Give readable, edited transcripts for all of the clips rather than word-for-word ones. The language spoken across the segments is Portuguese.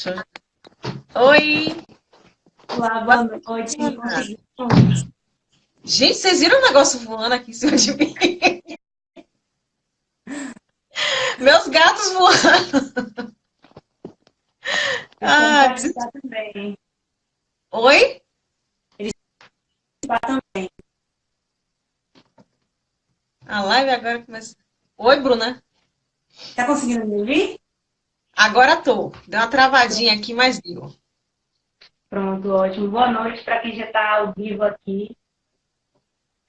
acho. Oi! Olá, boa noite. Ana. Consegui. Gente, vocês viram o negócio voando aqui em cima de mim? Meus gatos voando. Eles querem Ah, participar também. oi? Participar também. A live agora começa. Oi, Bruna. Tá conseguindo me ouvir? Agora tô. Deu uma travadinha aqui, mas deu. Pronto, ótimo. Boa noite para quem já está ao vivo aqui.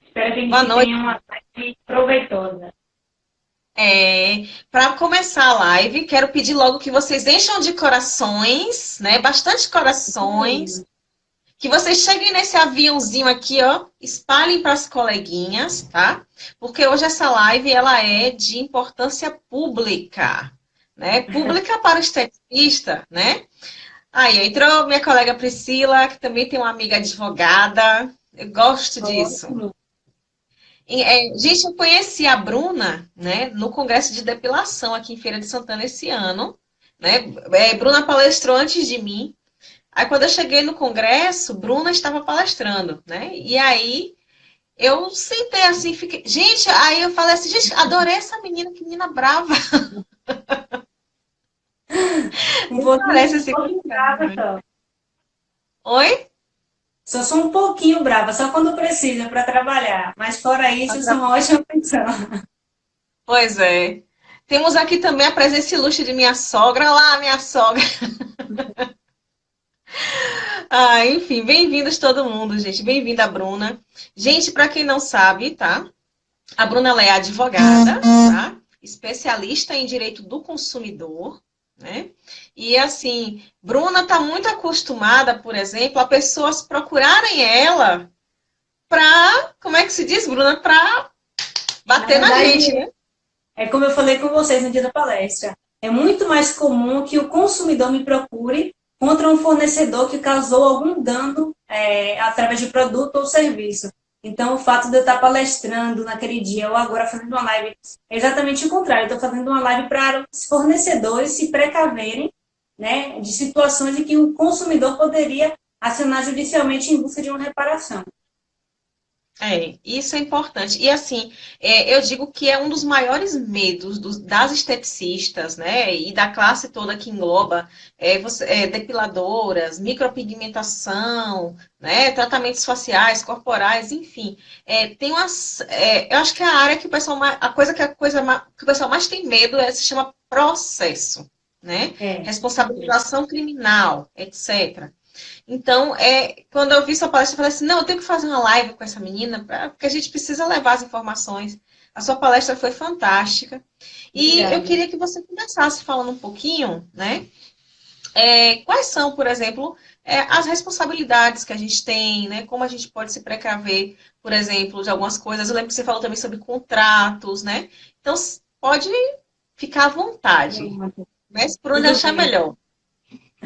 Espero que a Boa gente noite. tenha uma live proveitosa. Para começar a live, quero pedir logo que vocês encham de corações, né? Bastante corações. Que vocês cheguem nesse aviãozinho aqui, ó, espalhem para as coleguinhas, tá? Porque hoje essa live ela é de importância pública, né? Pública para o esteticista, né? Aí entrou minha colega Priscila, que também tem uma amiga advogada. Eu gosto disso. Ótimo. Gente, eu conheci a Bruna, né, no Congresso de Depilação aqui em Feira de Santana esse ano, né? Bruna palestrou antes de mim. Aí quando eu cheguei no congresso, Bruna estava palestrando, né? E aí eu sentei assim, fiquei. Gente, aí eu falei assim, gente, adorei essa menina, que menina brava. Um Nem parece pouquinho, assim com brava cara. só. Oi? Só sou um pouquinho brava, só quando precisa para trabalhar. Mas fora isso, eu sou uma ótima pessoa. Pois é. Temos aqui também a presença ilustre de minha sogra. Olá, minha sogra. Ah, enfim, bem-vindos todo mundo, gente. Bem-vinda, Bruna. Gente, para quem não sabe, tá? A Bruna ela é advogada, tá? Especialista em direito do consumidor, né? E assim, Bruna está muito acostumada, por exemplo, a pessoas procurarem ela para, como é que se diz, Bruna? Para Na bater na gente, verdade, né? é como eu falei com vocês no dia da palestra. É muito mais comum que o consumidor me procure contra um fornecedor que causou algum dano através de produto ou serviço. Então, o fato de eu estar palestrando naquele dia ou agora fazendo uma live é exatamente o contrário. Eu estou fazendo uma live para os fornecedores se precaverem, né, de situações em que o consumidor poderia acionar judicialmente em busca de uma reparação. Isso é importante. E assim, eu digo que é um dos maiores medos das esteticistas, né? E da classe toda que engloba depiladoras, micropigmentação, né? Tratamentos faciais, corporais, enfim. Eu acho que é a área que o pessoal mais, que o pessoal mais tem medo se chama processo, né? É, Responsabilização criminal, etc. Então, quando eu vi sua palestra, eu falei assim, não, eu tenho que fazer uma live com essa menina, porque a gente precisa levar as informações. A sua palestra foi fantástica. E eu obrigada. queria que você começasse falando um pouquinho, né? Quais são, por exemplo, as responsabilidades que a gente tem, né? Como a gente pode se precaver, por exemplo, de algumas coisas. Eu lembro que você falou também sobre contratos, né? Então, pode ficar à vontade. Mas por onde Tudo achar bem. melhor.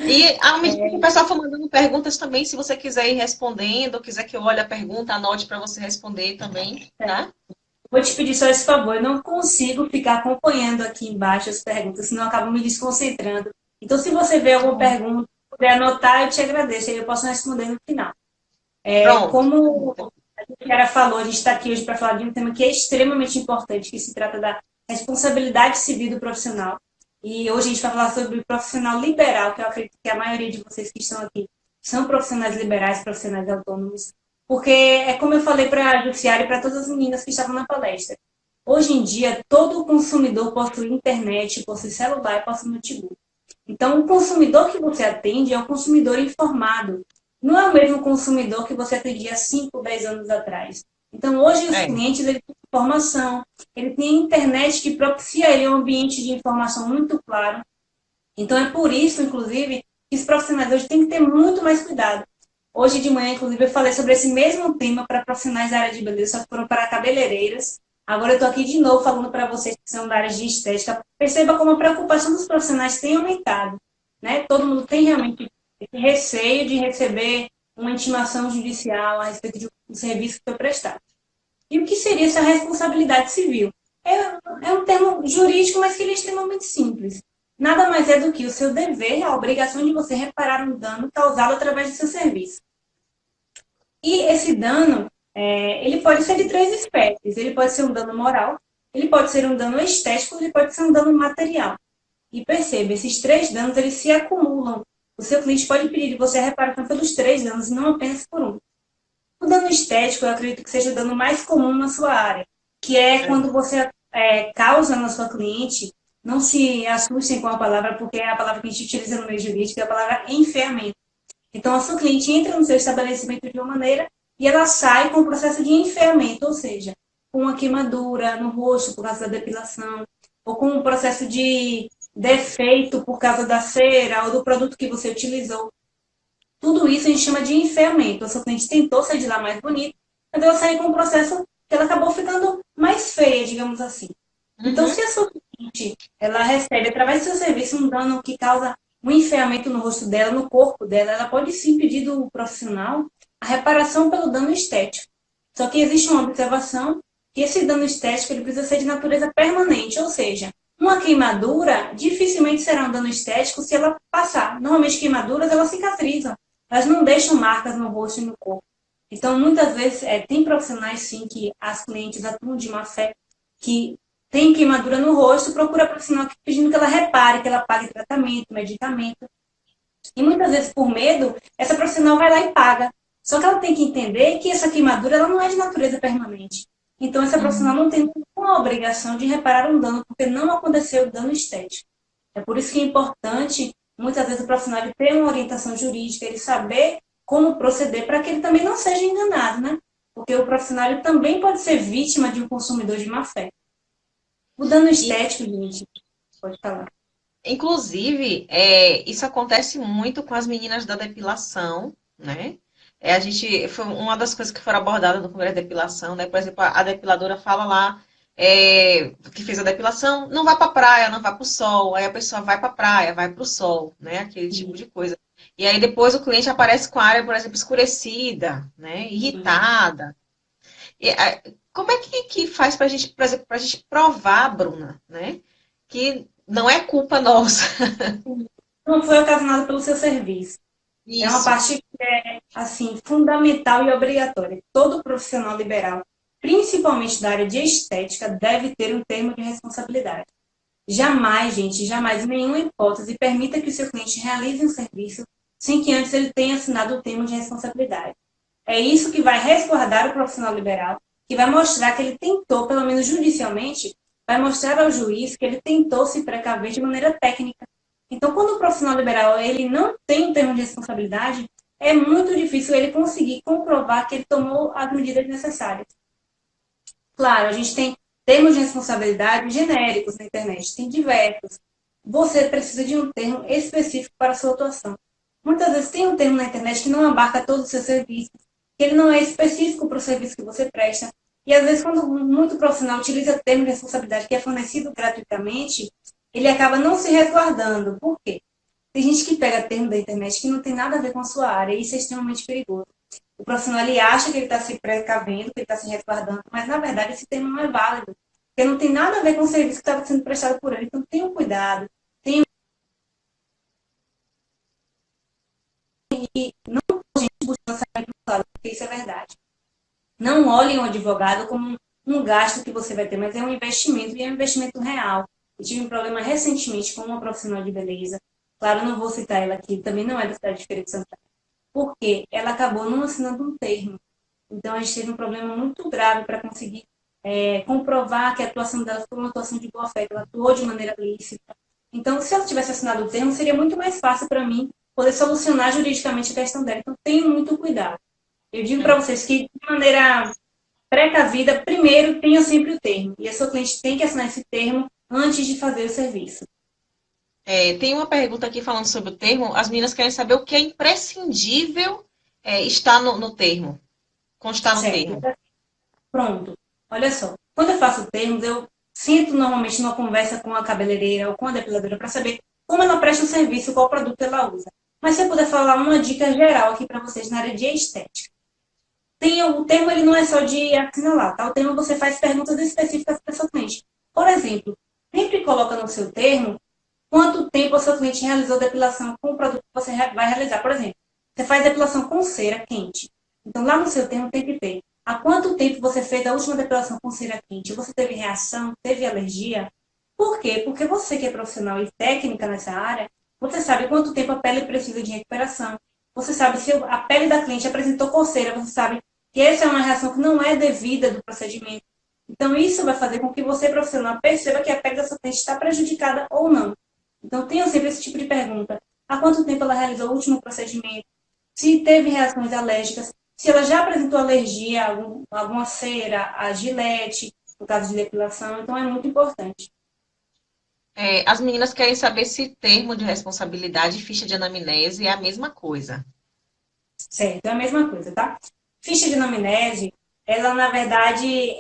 E à medida que o pessoal for mandando perguntas também, se você quiser ir respondendo, ou quiser que eu olhe a pergunta, anote para você responder também, tá? Vou te pedir só esse favor, eu não consigo ficar acompanhando aqui embaixo as perguntas, senão eu acabo me desconcentrando. Então, se você vê alguma pergunta, puder anotar, eu te agradeço, aí eu posso responder no final. Pronto. Como a Kiara falou, a gente está aqui hoje para falar de um tema que é extremamente importante, que se trata da responsabilidade civil do profissional. E hoje a gente vai falar sobre o profissional liberal, que eu acredito que a maioria de vocês que estão aqui são profissionais liberais, profissionais autônomos, porque é como eu falei para a Jussiara e para todas as meninas que estavam na palestra. Hoje em dia, todo consumidor possui internet, possui celular e possui notebook. Então, o consumidor que você atende é o consumidor informado. Não é o mesmo consumidor que você atendia 5, 10 anos atrás. Então, hoje os É, clientes eles têm informação, ele tem internet que propicia a ele um ambiente de informação muito claro. Então, é por isso, inclusive, que os profissionais hoje têm que ter muito mais cuidado. Hoje de manhã, inclusive, eu falei sobre esse mesmo tema para profissionais da área de beleza, só que foram para cabeleireiras. Agora eu estou aqui de novo falando para vocês que são da área de estética. Perceba como a preocupação dos profissionais tem aumentado. Né? Todo mundo tem realmente esse receio de receber uma intimação judicial a respeito de um serviço que foi prestado. E o que seria essa responsabilidade civil? É um termo jurídico, mas que ele é extremamente simples. nada mais é do que o seu dever, a obrigação de você reparar um dano causado através do seu serviço. E esse dano, ele pode ser de três espécies. Ele pode ser um dano moral, ele pode ser um dano estético, ele pode ser um dano material. E perceba, esses três danos, eles se acumulam. O seu cliente pode pedir de você a reparação pelos três danos, e não apenas por um. O dano estético, eu acredito que seja o dano mais comum na sua área, que é quando você causa na sua cliente, não se assustem com a palavra, porque é a palavra que a gente utiliza no meio jurídico, é a palavra enfermamento. Então, a sua cliente entra no seu estabelecimento de uma maneira e ela sai com o processo de enfermamento, ou seja, com uma queimadura no rosto por causa da depilação, ou com um processo de defeito por causa da cera ou do produto que você utilizou. Tudo isso a gente chama de enfermamento. A sua cliente tentou sair de lá mais bonita, mas ela saiu com um processo que ela acabou ficando mais feia, digamos assim. Então, se a sua cliente ela recebe, através do seu serviço, um dano que causa um enfermamento no rosto dela, no corpo dela, ela pode sim pedir do profissional a reparação pelo dano estético. Só que existe uma observação que esse dano estético ele precisa ser de natureza permanente, ou seja, uma queimadura dificilmente será um dano estético se ela passar. Normalmente, queimaduras, elas cicatrizam. Elas não deixam marcas no rosto e no corpo. Então, muitas vezes, tem profissionais, sim, que as clientes atuam de má fé, que tem queimadura no rosto, procura profissional pedindo que ela repare, que ela pague tratamento, medicamento. E muitas vezes, por medo, essa profissional vai lá e paga. Só que ela tem que entender que essa queimadura ela não é de natureza permanente. Então, essa profissional não tem nenhuma obrigação de reparar um dano, porque não aconteceu dano estético. É por isso que é importante, muitas vezes, o profissional ele ter uma orientação jurídica, ele saber como proceder para que ele também não seja enganado, né? Porque o profissional ele também pode ser vítima de um consumidor de má fé. O dano estético, gente, pode falar. Inclusive, isso acontece muito com as meninas da depilação, né? Foi uma das coisas que foram abordadas no Congresso de Depilação, né? Por exemplo, a depiladora fala lá que fez a depilação, não vai para a praia, não vai para o sol. Aí a pessoa vai para a praia, vai para o sol, né? Aquele tipo de coisa. E aí depois o cliente aparece com a área, por exemplo, escurecida, né? Irritada. Como é que faz para a gente, por exemplo, para a gente provar, Bruna, né? Que não é culpa nossa. Não foi ocasionado pelo seu serviço. É uma Isso. parte que é, assim, fundamental e obrigatória. Todo profissional liberal, principalmente da área de estética, deve ter um termo de responsabilidade. Jamais, gente, jamais, em nenhuma hipótese, permita que o seu cliente realize um serviço sem que antes ele tenha assinado o termo de responsabilidade. É isso que vai resguardar o profissional liberal, que vai mostrar que ele tentou, pelo menos judicialmente, vai mostrar ao juiz que ele tentou se precaver de maneira técnica. Então, quando o profissional liberal ele não tem um termo de responsabilidade, é muito difícil ele conseguir comprovar que ele tomou as medidas necessárias. Claro, a gente tem termos de responsabilidade genéricos na internet, tem diversos. Você precisa de um termo específico para a sua atuação. Muitas vezes tem um termo na internet que não abarca todos os seus serviços, que ele não é específico para o serviço que você presta. E às vezes, quando muito profissional utiliza termo de responsabilidade que é fornecido gratuitamente, ele acaba não se resguardando. Por quê? Tem gente que pega termo da internet que não tem nada a ver com a sua área, e isso é extremamente perigoso. O profissional ele acha que ele está se precavendo, que ele está se resguardando, mas na verdade esse termo não é válido, porque não tem nada a ver com o serviço que estava sendo prestado por ele. Então tenham cuidado, tenham e não gente buscando sair do lado, porque isso é verdade. Não olhem o advogado como um gasto que você vai ter, mas é um investimento e é um investimento real. Eu tive um problema recentemente com uma profissional de beleza. Claro, não vou citar ela aqui, também não é da cidade de Feira de Santana. Porque ela acabou não assinando um termo. Então, a gente teve um problema muito grave para conseguir comprovar que a atuação dela foi uma atuação de boa fé, que ela atuou de maneira lícita. Então, se ela tivesse assinado o termo, seria muito mais fácil para mim poder solucionar juridicamente a questão dela. Então, tenham muito cuidado. Eu digo para vocês que, de maneira precavida, primeiro, tenha sempre o termo. E a sua cliente tem que assinar esse termo antes de fazer o serviço. Tem uma pergunta aqui falando sobre o termo. As meninas querem saber o que é imprescindível estar no termo, constar no Certo. termo. Pronto. Olha só. Quando eu faço termos, eu sinto normalmente numa conversa com a cabeleireira ou com a depiladora para saber como ela presta o serviço, qual produto ela usa. Mas se eu puder falar uma dica geral aqui para vocês na área de estética. O termo ele não é só de assinalar, tá? O termo você faz perguntas específicas para o seu cliente. Por exemplo, sempre coloca no seu termo quanto tempo a sua cliente realizou depilação com o produto que você vai realizar. Por exemplo, você faz depilação com cera quente. Então, lá no seu termo tem que ter há quanto tempo você fez a última depilação com cera quente. Você teve reação, teve alergia? Por quê? Porque você que é profissional e técnica nessa área, você sabe quanto tempo a pele precisa de recuperação. Você sabe se a pele da cliente apresentou coceira, você sabe que essa é uma reação que não é devida do procedimento. Então, isso vai fazer com que você, profissional, perceba que a pele da sua cliente está prejudicada ou não. Então, tenha sempre esse tipo de pergunta. Há quanto tempo ela realizou o último procedimento? Se teve reações alérgicas? Se ela já apresentou alergia a alguma cera, a gilete, no caso de depilação. Então, é muito importante. As meninas querem saber se termo de responsabilidade e ficha de anamnese é a mesma coisa. Certo, é a mesma coisa, tá? Ficha de anamnese, ela, na verdade,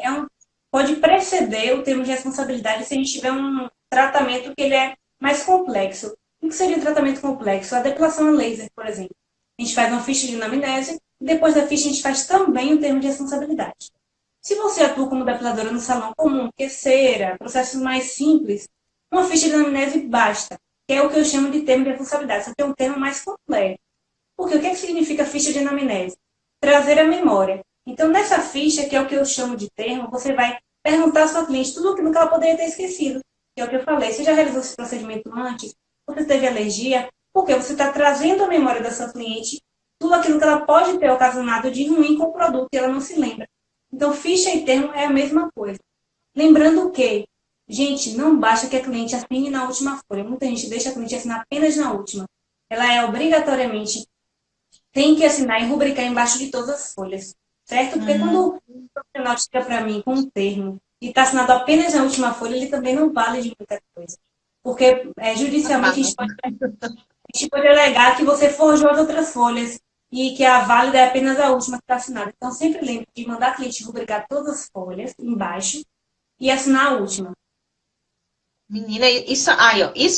pode preceder o termo de responsabilidade se a gente tiver um tratamento que ele é mais complexo. O que seria um tratamento complexo? A depilação a laser, por exemplo. A gente faz uma ficha de anamnese e depois da ficha a gente faz também o termo de responsabilidade. Se você atua como depiladora no salão comum, que é cera, processos mais simples, uma ficha de anamnese basta, que é o que eu chamo de termo de responsabilidade, só que é um termo mais completo. Porque o que significa ficha de anamnese? Trazer a memória. Então, nessa ficha, que é o que eu chamo de termo, você vai perguntar à sua cliente tudo aquilo que ela poderia ter esquecido. Que é o que eu falei. Você já realizou esse procedimento antes? Você teve alergia? Porque você está trazendo à memória da sua cliente tudo aquilo que ela pode ter ocasionado de ruim com o produto e ela não se lembra. Então, ficha e termo é a mesma coisa. Lembrando que, gente, não basta que a cliente assine na última folha. Muita gente deixa a cliente assinar apenas na última. Ela é obrigatoriamente tem que assinar e rubricar embaixo de todas as folhas, certo? Porque quando o profissional chega para mim com um termo e está assinado apenas na última folha, ele também não vale de muita coisa. Porque judicialmente a gente pode alegar que você forjou as outras folhas e que a válida é apenas a última que está assinada. Então, sempre lembre de mandar a cliente rubricar todas as folhas embaixo e assinar a última. Menina, isso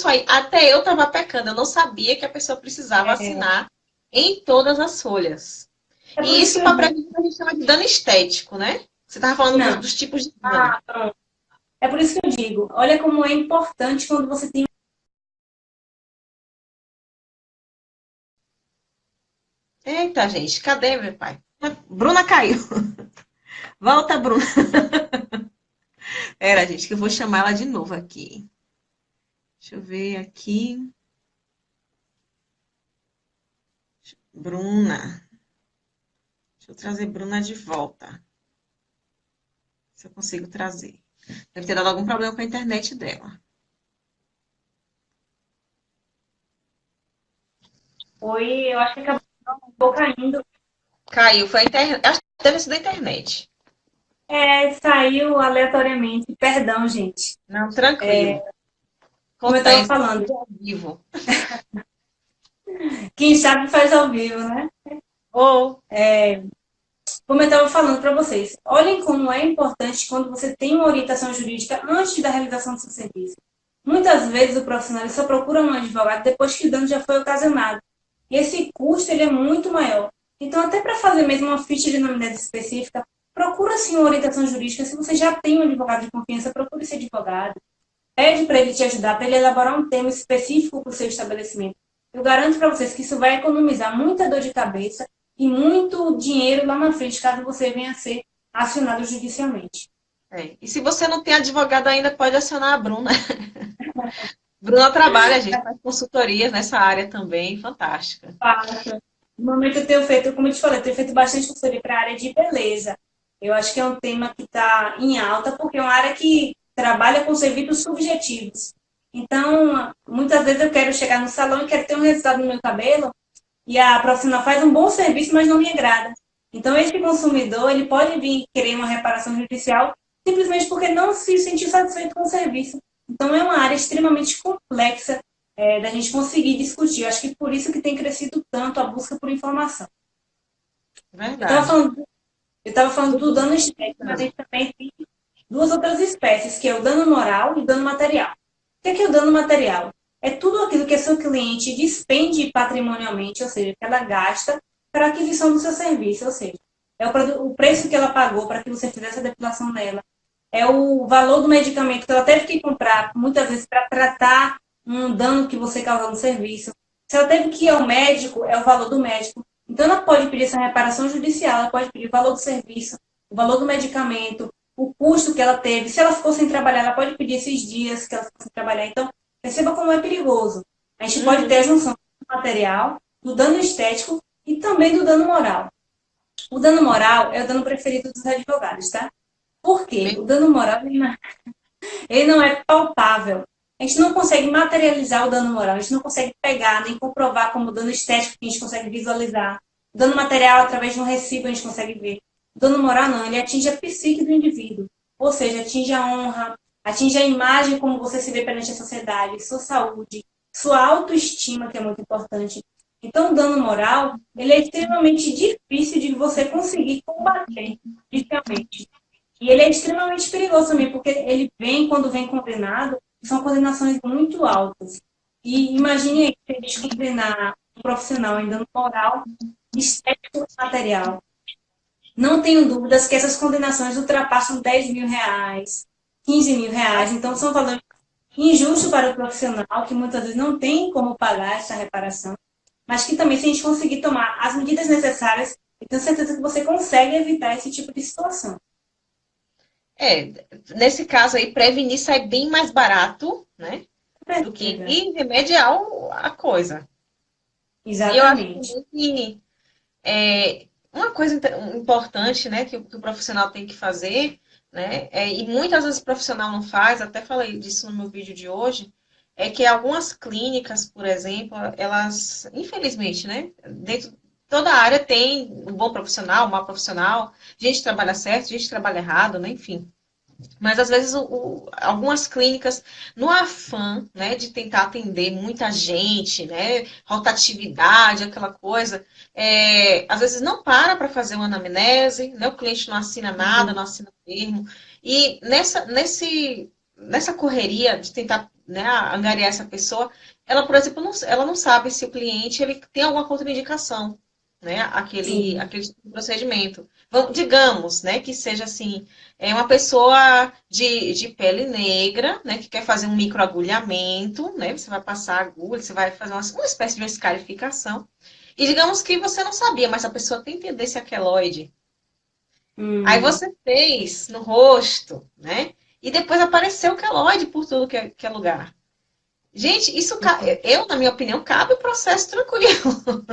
aí, até eu estava pecando, eu não sabia que a pessoa precisava assinar em todas as folhas. É por E isso isso que para eu digo. prevenir a gente chama de dano estético, né? Você estava falando Não. dos tipos de dano. Pronto. É por isso que eu digo, olha como é importante quando você tem. Eita, gente, cadê meu pai? Bruna caiu. Volta, Bruna. Era, gente, que eu vou chamar ela de novo aqui. Deixa eu ver aqui. Bruna. Deixa eu trazer Bruna de volta. Se eu consigo trazer. Deve ter dado algum problema com a internet dela. Eu acho que acabou caindo. Caiu, foi a internet. Acho que deve ser da internet. Saiu aleatoriamente. Perdão, gente. Não, tranquilo. Como eu estava Acontece falando, ao vivo. quem sabe faz ao vivo, né? Ou, Como eu estava falando para vocês, olhem como é importante quando você tem uma orientação jurídica antes da realização do seu serviço. Muitas vezes o profissional só procura um advogado depois que o dano já foi ocasionado. E esse custo ele é muito maior. Então, até para fazer mesmo uma ficha de anamnese específica, procura sim uma orientação jurídica. Se você já tem um advogado de confiança, procure esse advogado. Pede para ele te ajudar, para ele elaborar um tema específico para o seu estabelecimento. Eu garanto para vocês que isso vai economizar muita dor de cabeça e muito dinheiro lá na frente, caso você venha a ser acionado judicialmente. E se você não tem advogado ainda, pode acionar a Bruna. Bruna trabalha, a gente faz consultorias nessa área também, fantástica. No momento eu tenho feito, como eu te falei, eu tenho feito bastante consultoria para a área de beleza. Eu acho que é um tema que está em alta, porque é uma área que trabalha com serviços subjetivos. Então, muitas vezes eu quero chegar no salão e quero ter um resultado no meu cabelo, e a profissional faz um bom serviço, mas não me agrada. Então, esse consumidor, ele pode vir querer uma reparação judicial simplesmente porque não se sentiu satisfeito com o serviço. Então, é uma área extremamente complexa da gente conseguir discutir. Eu acho que por isso que tem crescido tanto a busca por informação. Verdade. Eu estava falando do dano estético, mas a gente também tem duas outras espécies, que é o dano moral e o dano material. O que é o dano material? É tudo aquilo que a sua cliente despende patrimonialmente, ou seja, que ela gasta para a aquisição do seu serviço, ou seja, é o preço que ela pagou para que você fizesse a depilação dela, é o valor do medicamento que ela teve que comprar, muitas vezes, para tratar um dano que você causou no serviço. Se ela teve que ir ao médico, é o valor do médico. Então, ela pode pedir essa reparação judicial, ela pode pedir o valor do serviço, o valor do medicamento, o custo que ela teve. Se ela ficou sem trabalhar, ela pode pedir esses dias que ela ficou sem trabalhar. Então, perceba como é perigoso. A gente pode ter a junção do material, do dano estético e também do dano moral. O dano moral é o dano preferido dos advogados, tá? Por quê? O dano moral ele não é palpável. A gente não consegue materializar o dano moral, a gente não consegue pegar nem comprovar como dano estético que a gente consegue visualizar. O dano material, através de um recibo, a gente consegue ver. O dano moral não, ele atinge a psique do indivíduo. Ou seja, atinge a honra, atinge a imagem como você se vê perante a sociedade, sua saúde, sua autoestima, que é muito importante. Então, o dano moral, ele é extremamente difícil de você conseguir combater, judicialmente. E ele é extremamente perigoso também, porque ele vem, quando vem condenado, são condenações muito altas. E imagine aí, se a gente condenar um profissional em dano moral, estético e material. Não tenho dúvidas que essas condenações ultrapassam 10 mil reais, 15 mil reais. Então, são valores injustos para o profissional, que muitas vezes não tem como pagar essa reparação. Mas que também, se a gente conseguir tomar as medidas necessárias, eu tenho certeza que você consegue evitar esse tipo de situação. Nesse caso aí, prevenir sai bem mais barato, né? Do que ir remediar a coisa. Exatamente. E eu acho que uma coisa importante, né, que o profissional tem que fazer, né, e muitas vezes o profissional não faz, até falei disso no meu vídeo de hoje, é que algumas clínicas, por exemplo, elas, infelizmente, né, dentro toda a área tem um bom profissional, um mau profissional, gente trabalha certo, gente trabalha errado, né, enfim. Mas às vezes algumas clínicas, no afã, né, de tentar atender muita gente, né, rotatividade, aquela coisa, às vezes não para fazer uma anamnese, né, o cliente não assina nada, não assina termo. E nessa correria de tentar, né, angariar essa pessoa, ela, por exemplo, ela não sabe se o cliente ele tem alguma contraindicação, né, aquele tipo de procedimento. Digamos, né, que seja assim, uma pessoa de pele negra, né, que quer fazer um microagulhamento, né, você vai passar a agulha, você vai fazer uma espécie de escarificação. E digamos que você não sabia, mas a pessoa tem tendência a queloide. Aí você fez no rosto, né, e depois apareceu queloide por tudo que é lugar. Gente, na minha opinião, cabe o processo tranquilo.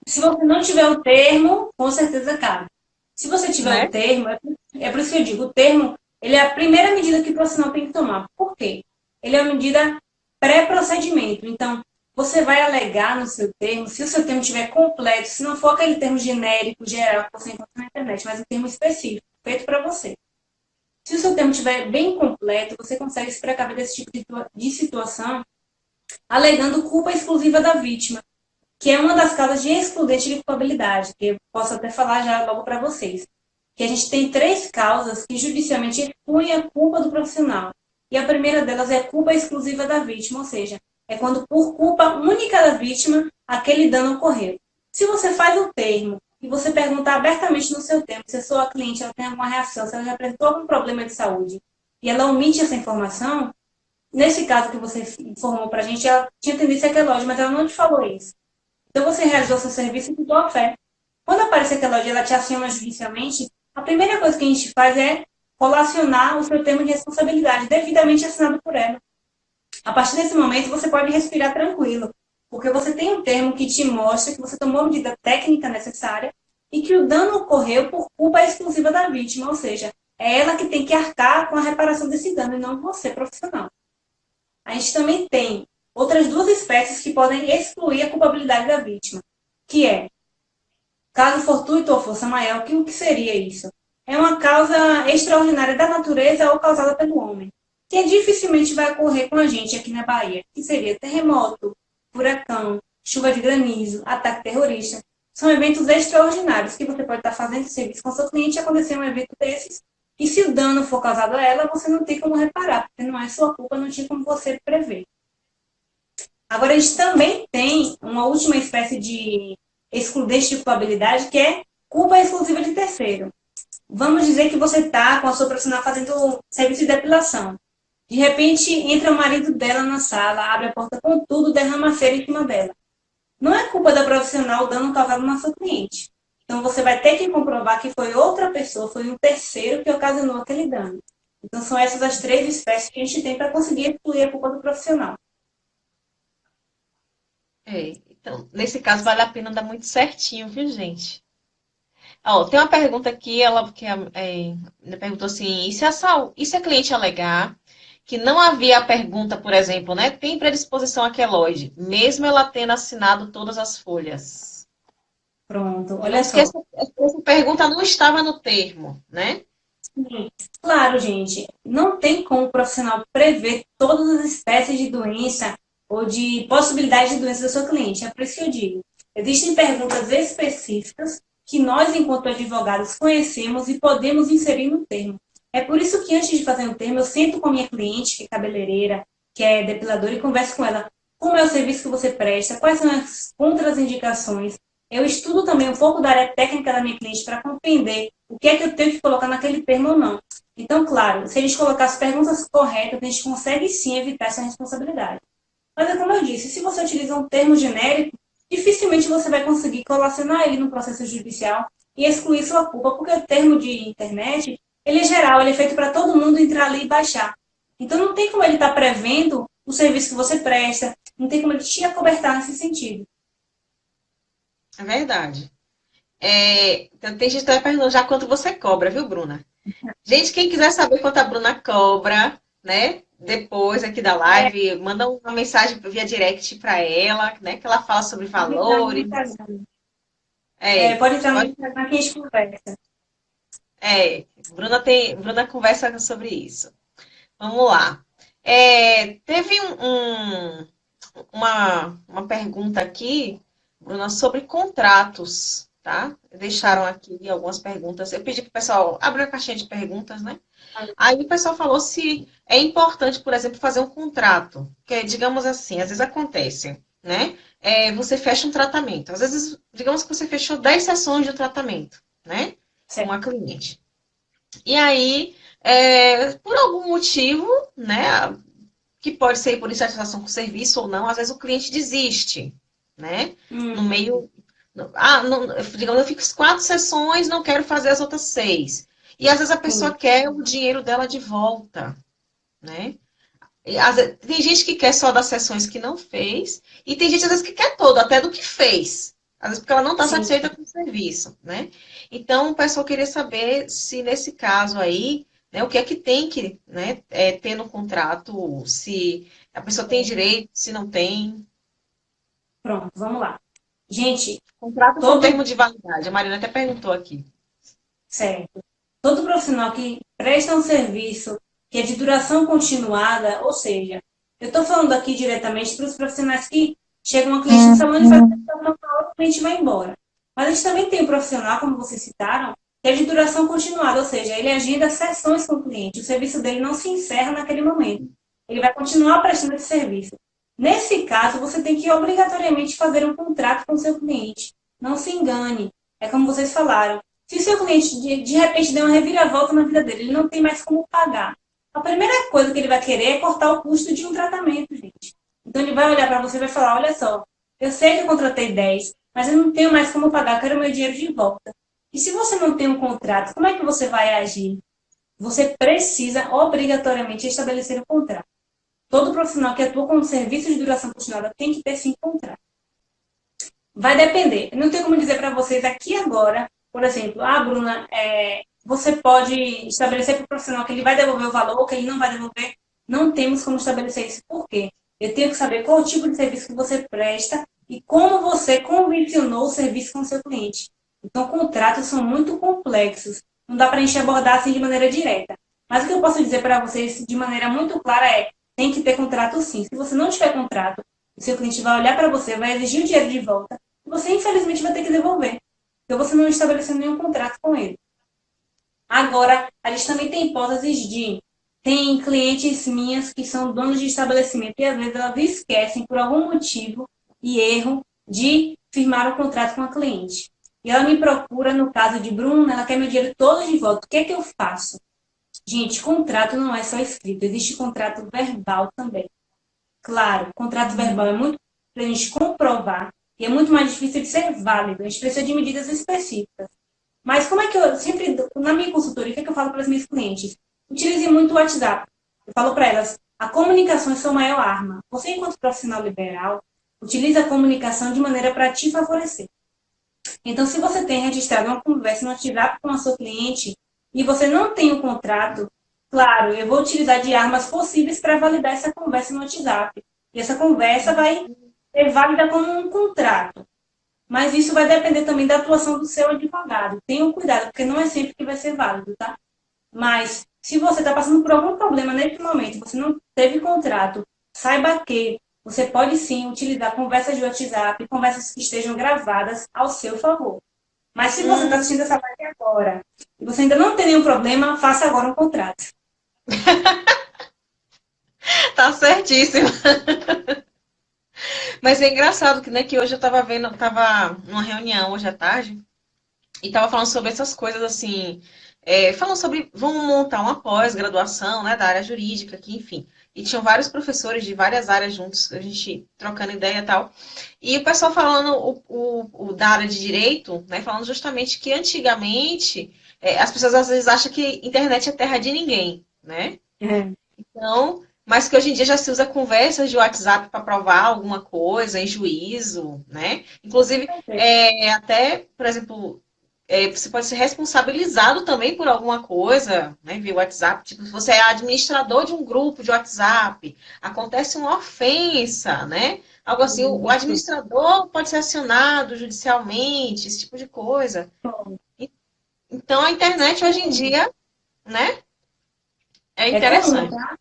Se você não tiver o termo, com certeza cabe. Se você tiver Né? o termo, é por isso que eu digo, o termo, ele é a primeira medida que o profissional tem que tomar. Por quê? Ele é uma medida pré-procedimento. Então, você vai alegar no seu termo, se o seu termo estiver completo, se não for aquele termo genérico, geral, que você encontra na internet, mas um termo específico, feito para você. Se o seu termo estiver bem completo, você consegue se precaver desse tipo de situação, alegando culpa exclusiva da vítima, que é uma das causas de excludente de culpabilidade, que eu posso até falar já logo para vocês. Que a gente tem 3 causas que judicialmente excluem a culpa do profissional. E a primeira delas é a culpa exclusiva da vítima, ou seja, é quando por culpa única da vítima aquele dano ocorreu. Se você faz o termo e você perguntar abertamente no seu termo se a sua cliente ela tem alguma reação, se ela já apresentou algum problema de saúde, e ela omite essa informação, nesse caso que você informou para a gente, ela tinha tendência a queloide, mas ela não te falou isso. Então, você realizou seu serviço com boa fé. Quando aparecer aquela lei, ela te aciona judicialmente, a primeira coisa que a gente faz é colacionar o seu termo de responsabilidade, devidamente assinado por ela. A partir desse momento, você pode respirar tranquilo, porque você tem um termo que te mostra que você tomou a medida técnica necessária e que o dano ocorreu por culpa exclusiva da vítima, ou seja, é ela que tem que arcar com a reparação desse dano e não você, profissional. A gente também tem outras 2 espécies que podem excluir a culpabilidade da vítima, que é caso fortuito ou força maior. O que seria isso? É uma causa extraordinária da natureza ou causada pelo homem, que dificilmente vai ocorrer com a gente aqui na Bahia, que seria terremoto, furacão, chuva de granizo, ataque terrorista. São eventos extraordinários que você pode estar fazendo serviço com seu cliente e acontecer um evento desses. E se o dano for causado a ela, você não tem como reparar, porque não é sua culpa, não tinha como você prever. Agora, a gente também tem uma última espécie de excludente de culpabilidade, que é culpa exclusiva de terceiro. Vamos dizer que você está com a sua profissional fazendo serviço de depilação. De repente, entra o marido dela na sala, abre a porta com tudo, derrama a cera em cima dela. Não é culpa da profissional o dano causado na sua cliente. Então, você vai ter que comprovar que foi outra pessoa, foi um terceiro que ocasionou aquele dano. Então, são essas as 3 espécies que a gente tem para conseguir excluir a culpa do profissional. Então, nesse caso, vale a pena dar muito certinho, viu, gente? Ó, tem uma pergunta aqui, ela perguntou assim, e se a cliente alegar que não havia a pergunta, por exemplo, né? Tem predisposição a queloide, mesmo ela tendo assinado todas as folhas? Pronto, olha Digamos que só. essa pergunta não estava no termo, né? Sim, claro, gente, não tem como o profissional prever todas as espécies de doença ou de possibilidade de doença da sua cliente. É por isso que eu digo, existem perguntas específicas que nós, enquanto advogados, conhecemos e podemos inserir no termo. É por isso que antes de fazer um termo, eu sento com a minha cliente, que é cabeleireira, que é depiladora, e converso com ela como é o serviço que você presta, quais são as contraindicações. Eu estudo também um pouco da área técnica da minha cliente para compreender o que é que eu tenho que colocar naquele termo ou não. Então, claro, se a gente colocar as perguntas corretas, a gente consegue sim evitar essa responsabilidade. Mas é como eu disse, se você utiliza um termo genérico, dificilmente você vai conseguir colacionar ele no processo judicial e excluir sua culpa, porque o termo de internet, ele é geral, ele é feito para todo mundo entrar ali e baixar. Então não tem como ele estar prevendo o serviço que você presta, não tem como ele te acobertar nesse sentido. É verdade. Então, tem gente que está perguntando já quanto você cobra, viu, Bruna? Gente, quem quiser saber quanto a Bruna cobra, né? Depois aqui da live, manda uma mensagem via direct para ela, né? Que ela fala sobre Pode entrar no valores. Instagram. É, Pode entrar no pode, Instagram que a gente conversa. Bruna conversa sobre isso. Vamos lá. Teve uma pergunta aqui, Bruna, sobre contratos, tá? Deixaram aqui algumas perguntas. Eu pedi para o pessoal abrir a caixinha de perguntas, né? Aí o pessoal falou se é importante, por exemplo, fazer um contrato. Que, digamos assim, às vezes acontece, né? Você fecha um tratamento. Às vezes, digamos que você fechou 10 sessões de tratamento, né? Com Certo. uma cliente. E aí, por algum motivo, né? Que pode ser por insatisfação com o serviço ou não, às vezes o cliente desiste, né? No Hum, meio. Digamos, eu fico 4 sessões, não quero fazer as outras 6. E às vezes a pessoa sim, quer o dinheiro dela de volta, né? Tem gente que quer só das sessões que não fez, e tem gente às vezes que quer todo, até do que fez. Às vezes porque ela não está sim. satisfeita com o serviço, né? Então, o pessoal queria saber se nesse caso aí, né, o que é que tem que, né, ter no contrato, se a pessoa tem direito, se não tem. Pronto, vamos lá. Gente, Contrato com todo termo de validade. A Marina até perguntou aqui. certo. Todo profissional que presta um serviço que é de duração continuada, ou seja, eu estou falando aqui diretamente para os profissionais que chegam a cliente no salão e fazem a prestação na hora, o cliente vai embora. Mas a gente também tem um profissional, como vocês citaram, que é de duração continuada, ou seja, ele agenda sessões com o cliente. O serviço dele não se encerra naquele momento. Ele vai continuar prestando esse serviço. Nesse caso, você tem que obrigatoriamente fazer um contrato com o seu cliente. Não se engane. É como vocês falaram. Se o seu cliente de repente der uma reviravolta na vida dele, ele não tem mais como pagar. A primeira coisa que ele vai querer é cortar o custo de um tratamento, gente. Então ele vai olhar para você e vai falar: olha só, eu sei que eu contratei 10, mas eu não tenho mais como pagar, quero meu dinheiro de volta. E se você não tem um contrato, como é que você vai agir? Você precisa obrigatoriamente estabelecer um contrato. Todo profissional que atua com serviço de duração continuada tem que ter sim contrato. Vai depender. Eu não tenho como dizer para vocês aqui agora, por exemplo, Bruna, você pode estabelecer para o profissional que ele vai devolver o valor ou que ele não vai devolver. Não temos como estabelecer isso. Por quê? Eu tenho que saber qual o tipo de serviço que você presta e como você convencionou o serviço com o seu cliente. Então, contratos são muito complexos. Não dá para a gente abordar assim de maneira direta. Mas o que eu posso dizer para vocês de maneira muito clara é: tem que ter contrato sim. Se você não tiver contrato, o seu cliente vai olhar para você, vai exigir o dinheiro de volta, e você infelizmente vai ter que devolver, porque você não estabeleceu nenhum contrato com ele. Agora, a gente também tem hipóteses de tem clientes minhas que são donos de estabelecimento e às vezes elas esquecem por algum motivo e erro de firmar o contrato com a cliente. E ela me procura, no caso de Bruna, ela quer meu dinheiro todo de volta. O que é que eu faço? Gente, contrato não é só escrito, existe contrato verbal também. Claro, contrato verbal é muito para a gente comprovar e é muito mais difícil de ser válido. A gente precisa de medidas específicas. Mas como é que eu sempre, na minha consultoria, o que é que eu falo para as minhas clientes? Utilize muito o WhatsApp. Eu falo para elas, a comunicação é sua maior arma. Você, enquanto profissional liberal, utiliza a comunicação de maneira para te favorecer. Então, se você tem registrado uma conversa no WhatsApp com a sua cliente e você não tem um contrato, claro, eu vou utilizar de armas possíveis para validar essa conversa no WhatsApp. E essa conversa vai ser válida como um contrato. Mas isso vai depender também da atuação do seu advogado. Tenham cuidado, porque não é sempre que vai ser válido, tá? Mas, se você está passando por algum problema nesse momento, você não teve contrato, saiba que você pode sim utilizar conversas de WhatsApp, conversas que estejam gravadas ao seu favor. Mas se você está assistindo essa live agora e você ainda não tem nenhum problema, faça agora um contrato. Tá certíssimo. Mas é engraçado que, né, que hoje eu tava numa reunião hoje à tarde e tava falando sobre essas coisas assim, falando sobre, vamos montar uma pós-graduação, né, da área jurídica aqui, enfim. E tinham vários professores de várias áreas juntos, a gente trocando ideia e tal. E o pessoal falando o da área de direito, né, falando justamente que antigamente as pessoas às vezes acham que internet é terra de ninguém, né? Então, mas que hoje em dia já se usa conversas de WhatsApp para provar alguma coisa em juízo, né? Inclusive, até, por exemplo, você pode ser responsabilizado também por alguma coisa, né, via WhatsApp. Tipo, se você é administrador de um grupo de WhatsApp, acontece uma ofensa, né? Algo assim, o administrador pode ser acionado judicialmente, esse tipo de coisa. Então, a internet hoje em dia, né, é Comum, interessante. tá?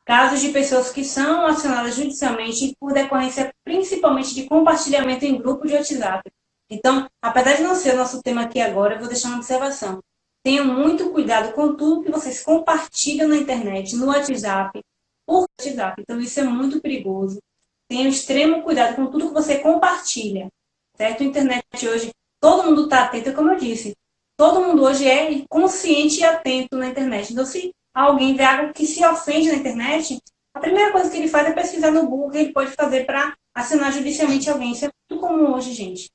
Casos de pessoas que são acionadas judicialmente por decorrência principalmente de compartilhamento em grupo de WhatsApp. Então, apesar de não ser o nosso tema aqui agora, eu vou deixar uma observação. Tenham muito cuidado com tudo que vocês compartilham na internet, no WhatsApp, por WhatsApp. Então, isso é muito perigoso. Tenham extremo cuidado com tudo que você compartilha. Certo? A internet hoje, todo mundo está atento, como eu disse. Todo mundo hoje é consciente e atento na internet. Então, se alguém vê algo que se ofende na internet, a primeira coisa que ele faz é pesquisar no Google o que ele pode fazer para acionar judicialmente alguém. Isso é muito comum hoje, gente.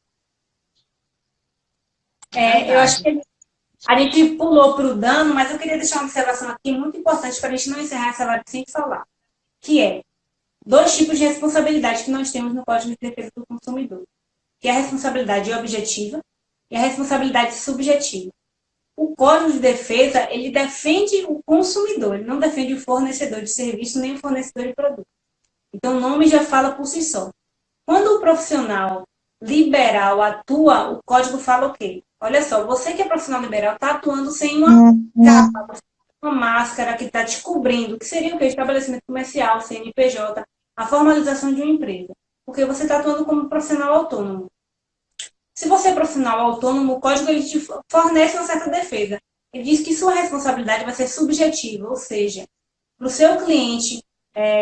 Eu acho que a gente pulou para o dano, mas eu queria deixar uma observação aqui muito importante para a gente não encerrar essa live sem falar, que é dois tipos de responsabilidade que nós temos no Código de Defesa do Consumidor, que é a responsabilidade objetiva e a responsabilidade subjetiva. O Código de Defesa, ele defende o consumidor, ele não defende o fornecedor de serviço nem o fornecedor de produto. Então, o nome já fala por si só. Quando o profissional liberal atua, o código fala o quê? Olha só, você que é profissional liberal está atuando sem uma capa, uma máscara que está te cobrindo, que seria o quê? Estabelecimento comercial, CNPJ, a formalização de uma empresa. Porque você está atuando como profissional autônomo. Se você é profissional autônomo, o código ele te fornece uma certa defesa. Ele diz que sua responsabilidade vai ser subjetiva, ou seja, para o seu cliente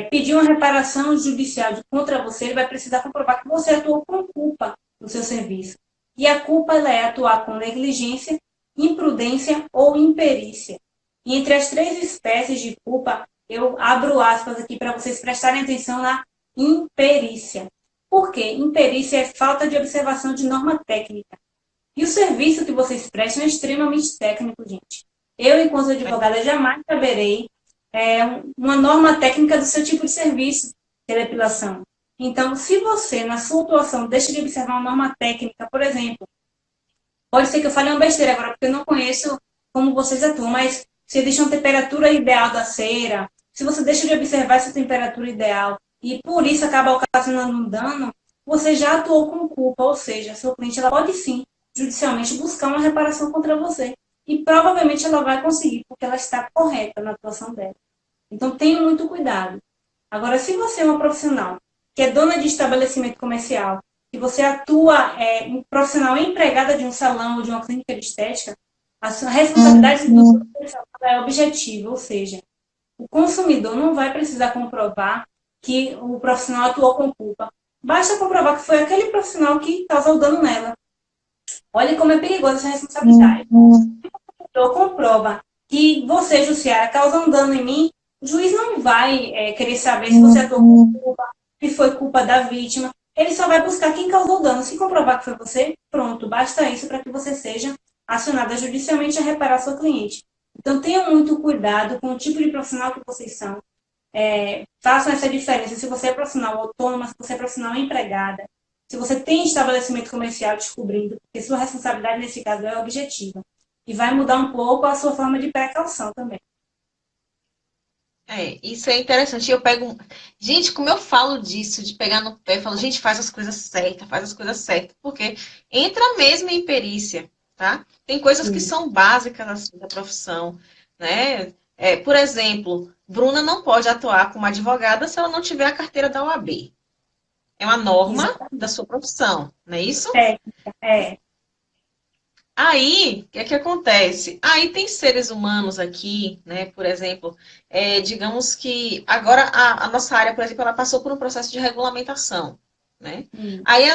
pedir uma reparação judicial contra você, ele vai precisar comprovar que você atuou com culpa no seu serviço. E a culpa ela é atuar com negligência, imprudência ou imperícia. E entre as três espécies de culpa, eu abro aspas aqui para vocês prestarem atenção na imperícia. Por quê? Imperícia é falta de observação de norma técnica. E o serviço que vocês prestam é extremamente técnico, gente. Eu, enquanto advogada, jamais saberei uma norma técnica do seu tipo de serviço, que é depilação. Então, se você, na sua atuação, deixa de observar uma norma técnica, por exemplo, pode ser que eu fale uma besteira agora, porque eu não conheço como vocês atuam, mas se deixa uma temperatura ideal da cera, se você deixa de observar essa temperatura ideal, e por isso acaba ocasionando um dano, você já atuou com culpa, ou seja, seu cliente ela pode sim, judicialmente, buscar uma reparação contra você. E provavelmente ela vai conseguir, porque ela está correta na atuação dela. Então, tenha muito cuidado. Agora, se você é uma profissional que é dona de estabelecimento comercial, que você atua um profissional empregada de um salão ou de uma clínica de estética, a sua responsabilidade do profissional é objetiva, ou seja, o consumidor não vai precisar comprovar que o profissional atuou com culpa. Basta comprovar que foi aquele profissional que causou o dano nela. Olha como é perigosa essa responsabilidade. Se o consumidor comprova que você, Jussiara, causa um dano em mim, o juiz não vai querer saber se você atuou com culpa, se foi culpa da vítima. Ele só vai buscar quem causou o dano. Se comprovar que foi você, pronto, basta isso para que você seja acionada judicialmente a reparar sua cliente. Então, tenham muito cuidado com o tipo de profissional que vocês são. Façam essa diferença. Se você é profissional autônoma, se você é profissional empregada, se você tem estabelecimento comercial descobrindo, porque sua responsabilidade nesse caso é objetiva. E vai mudar um pouco a sua forma de precaução também. Isso é interessante. Eu pego. Gente, como eu falo disso, de pegar no pé, eu falo, gente, faz as coisas certas, faz as coisas certas. Porque entra mesmo em perícia, tá? Tem coisas que Sim. são básicas assim, da profissão, né? Por exemplo, Bruna não pode atuar como advogada se ela não tiver a carteira da OAB. É uma norma da Exatamente. sua profissão, não é isso? Técnica. Aí, o que é que acontece? Aí tem seres humanos aqui, né? Por exemplo, digamos que agora a nossa área, por exemplo, ela passou por um processo de regulamentação, né? Hum. Aí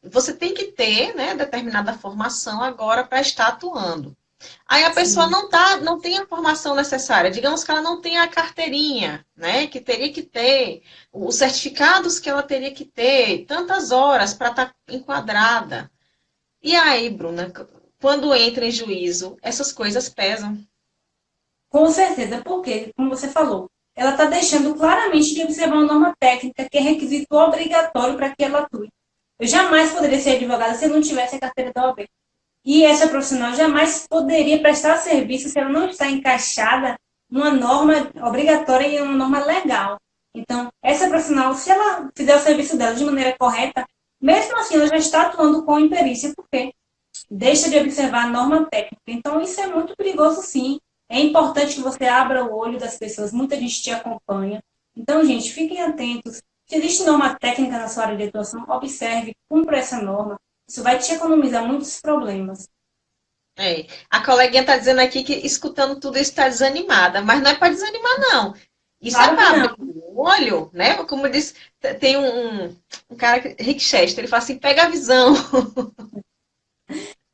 você tem que ter, né, determinada formação agora para estar atuando. Aí a pessoa Sim. não tem a formação necessária. Digamos que ela não tem a carteirinha, né? Que teria que ter, os certificados que ela teria que ter, tantas horas para estar enquadrada. E aí, Bruna, quando entra em juízo, essas coisas pesam. Com certeza, porque, como você falou, ela está deixando claramente de observar uma norma técnica que é requisito obrigatório para que ela atue. Eu jamais poderia ser advogada se eu não tivesse a carteira da OAB. E essa profissional jamais poderia prestar serviço se ela não está encaixada numa norma obrigatória e uma norma legal. Então, essa profissional, se ela fizer o serviço dela de maneira correta, mesmo assim ela já está atuando com imperícia, porque deixa de observar a norma técnica. Então, isso é muito perigoso, sim. É importante que você abra o olho das pessoas. Muita gente te acompanha. Então, gente, fiquem atentos. Se existe norma técnica na sua área de atuação, observe, cumpra essa norma. Isso vai te economizar muitos problemas. A coleguinha está dizendo aqui que escutando tudo isso está desanimada, mas não é para desanimar, não. Isso é Claro que para abrir não. o olho, né? Como disse, tem um cara, Rick Chester, ele fala assim, pega a visão,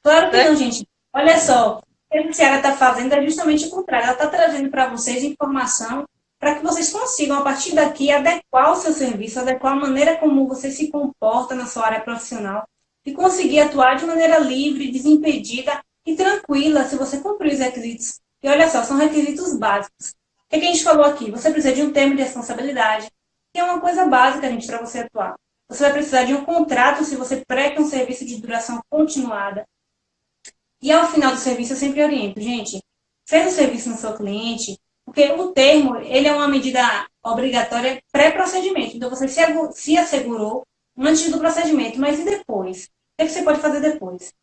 Claro que né? não, gente. Olha só, o que a Ciara está fazendo é justamente o contrário. Ela está trazendo para vocês informação para que vocês consigam, a partir daqui, adequar o seu serviço, adequar a maneira como você se comporta na sua área profissional e conseguir atuar de maneira livre, desimpedida e tranquila se você cumprir os requisitos. E olha só, são requisitos básicos. O que a gente falou aqui? Você precisa de um termo de responsabilidade, que é uma coisa básica, gente, para você atuar. Você vai precisar de um contrato se você presta um serviço de duração continuada. E ao final do serviço, eu sempre oriento, gente, fez o serviço no seu cliente, porque o termo, ele é uma medida obrigatória pré-procedimento. Então, você se assegurou antes do procedimento, mas e depois? O que você pode fazer depois?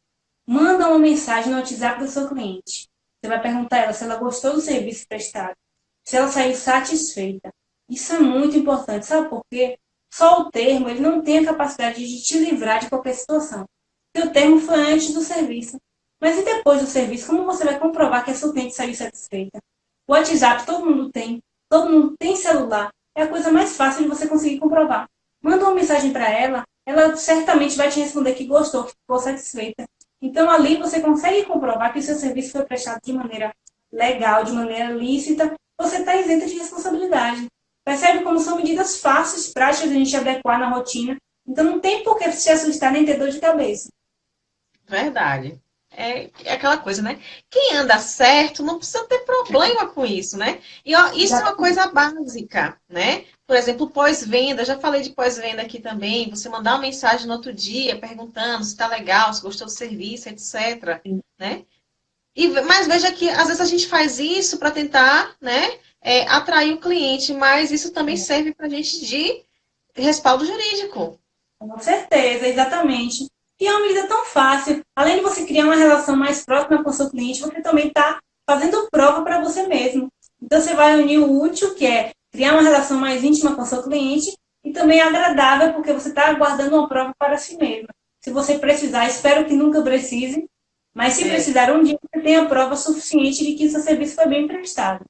Manda uma mensagem no WhatsApp do seu cliente. Você vai perguntar a ela se ela gostou do serviço prestado, se ela saiu satisfeita. Isso é muito importante, sabe por quê? Só o termo, ele não tem a capacidade de te livrar de qualquer situação. Porque o termo foi antes do serviço. Mas e depois do serviço, como você vai comprovar que a sua cliente saiu satisfeita? O WhatsApp todo mundo tem celular. É a coisa mais fácil de você conseguir comprovar. Manda uma mensagem para ela certamente vai te responder que gostou, que ficou satisfeita. Então ali você consegue comprovar que o seu serviço foi prestado de maneira legal, de maneira lícita, você está isenta de responsabilidade. Percebe como são medidas fáceis, práticas de a gente adequar na rotina. Então não tem por que se assustar nem ter dor de cabeça. Verdade. É aquela coisa, né? Quem anda certo não precisa ter problema com isso, né? E ó, isso é uma Exatamente. coisa básica, né? Por exemplo, pós-venda, já falei de pós-venda aqui também. Você mandar uma mensagem no outro dia perguntando se tá legal, se gostou do serviço, etc. Né? Mas veja que às vezes a gente faz isso para tentar, né, atrair o cliente, mas isso também serve para a gente de respaldo jurídico. Com certeza, exatamente. E é uma medida tão fácil. Além de você criar uma relação mais próxima com o seu cliente, você também está fazendo prova para você mesmo. Então, você vai unir o útil, que é criar uma relação mais íntima com o seu cliente, e também agradável, porque você está aguardando uma prova para si mesmo. Se você precisar, espero que nunca precise, mas se É, precisar um dia, você tenha prova suficiente de que seu serviço foi bem prestado.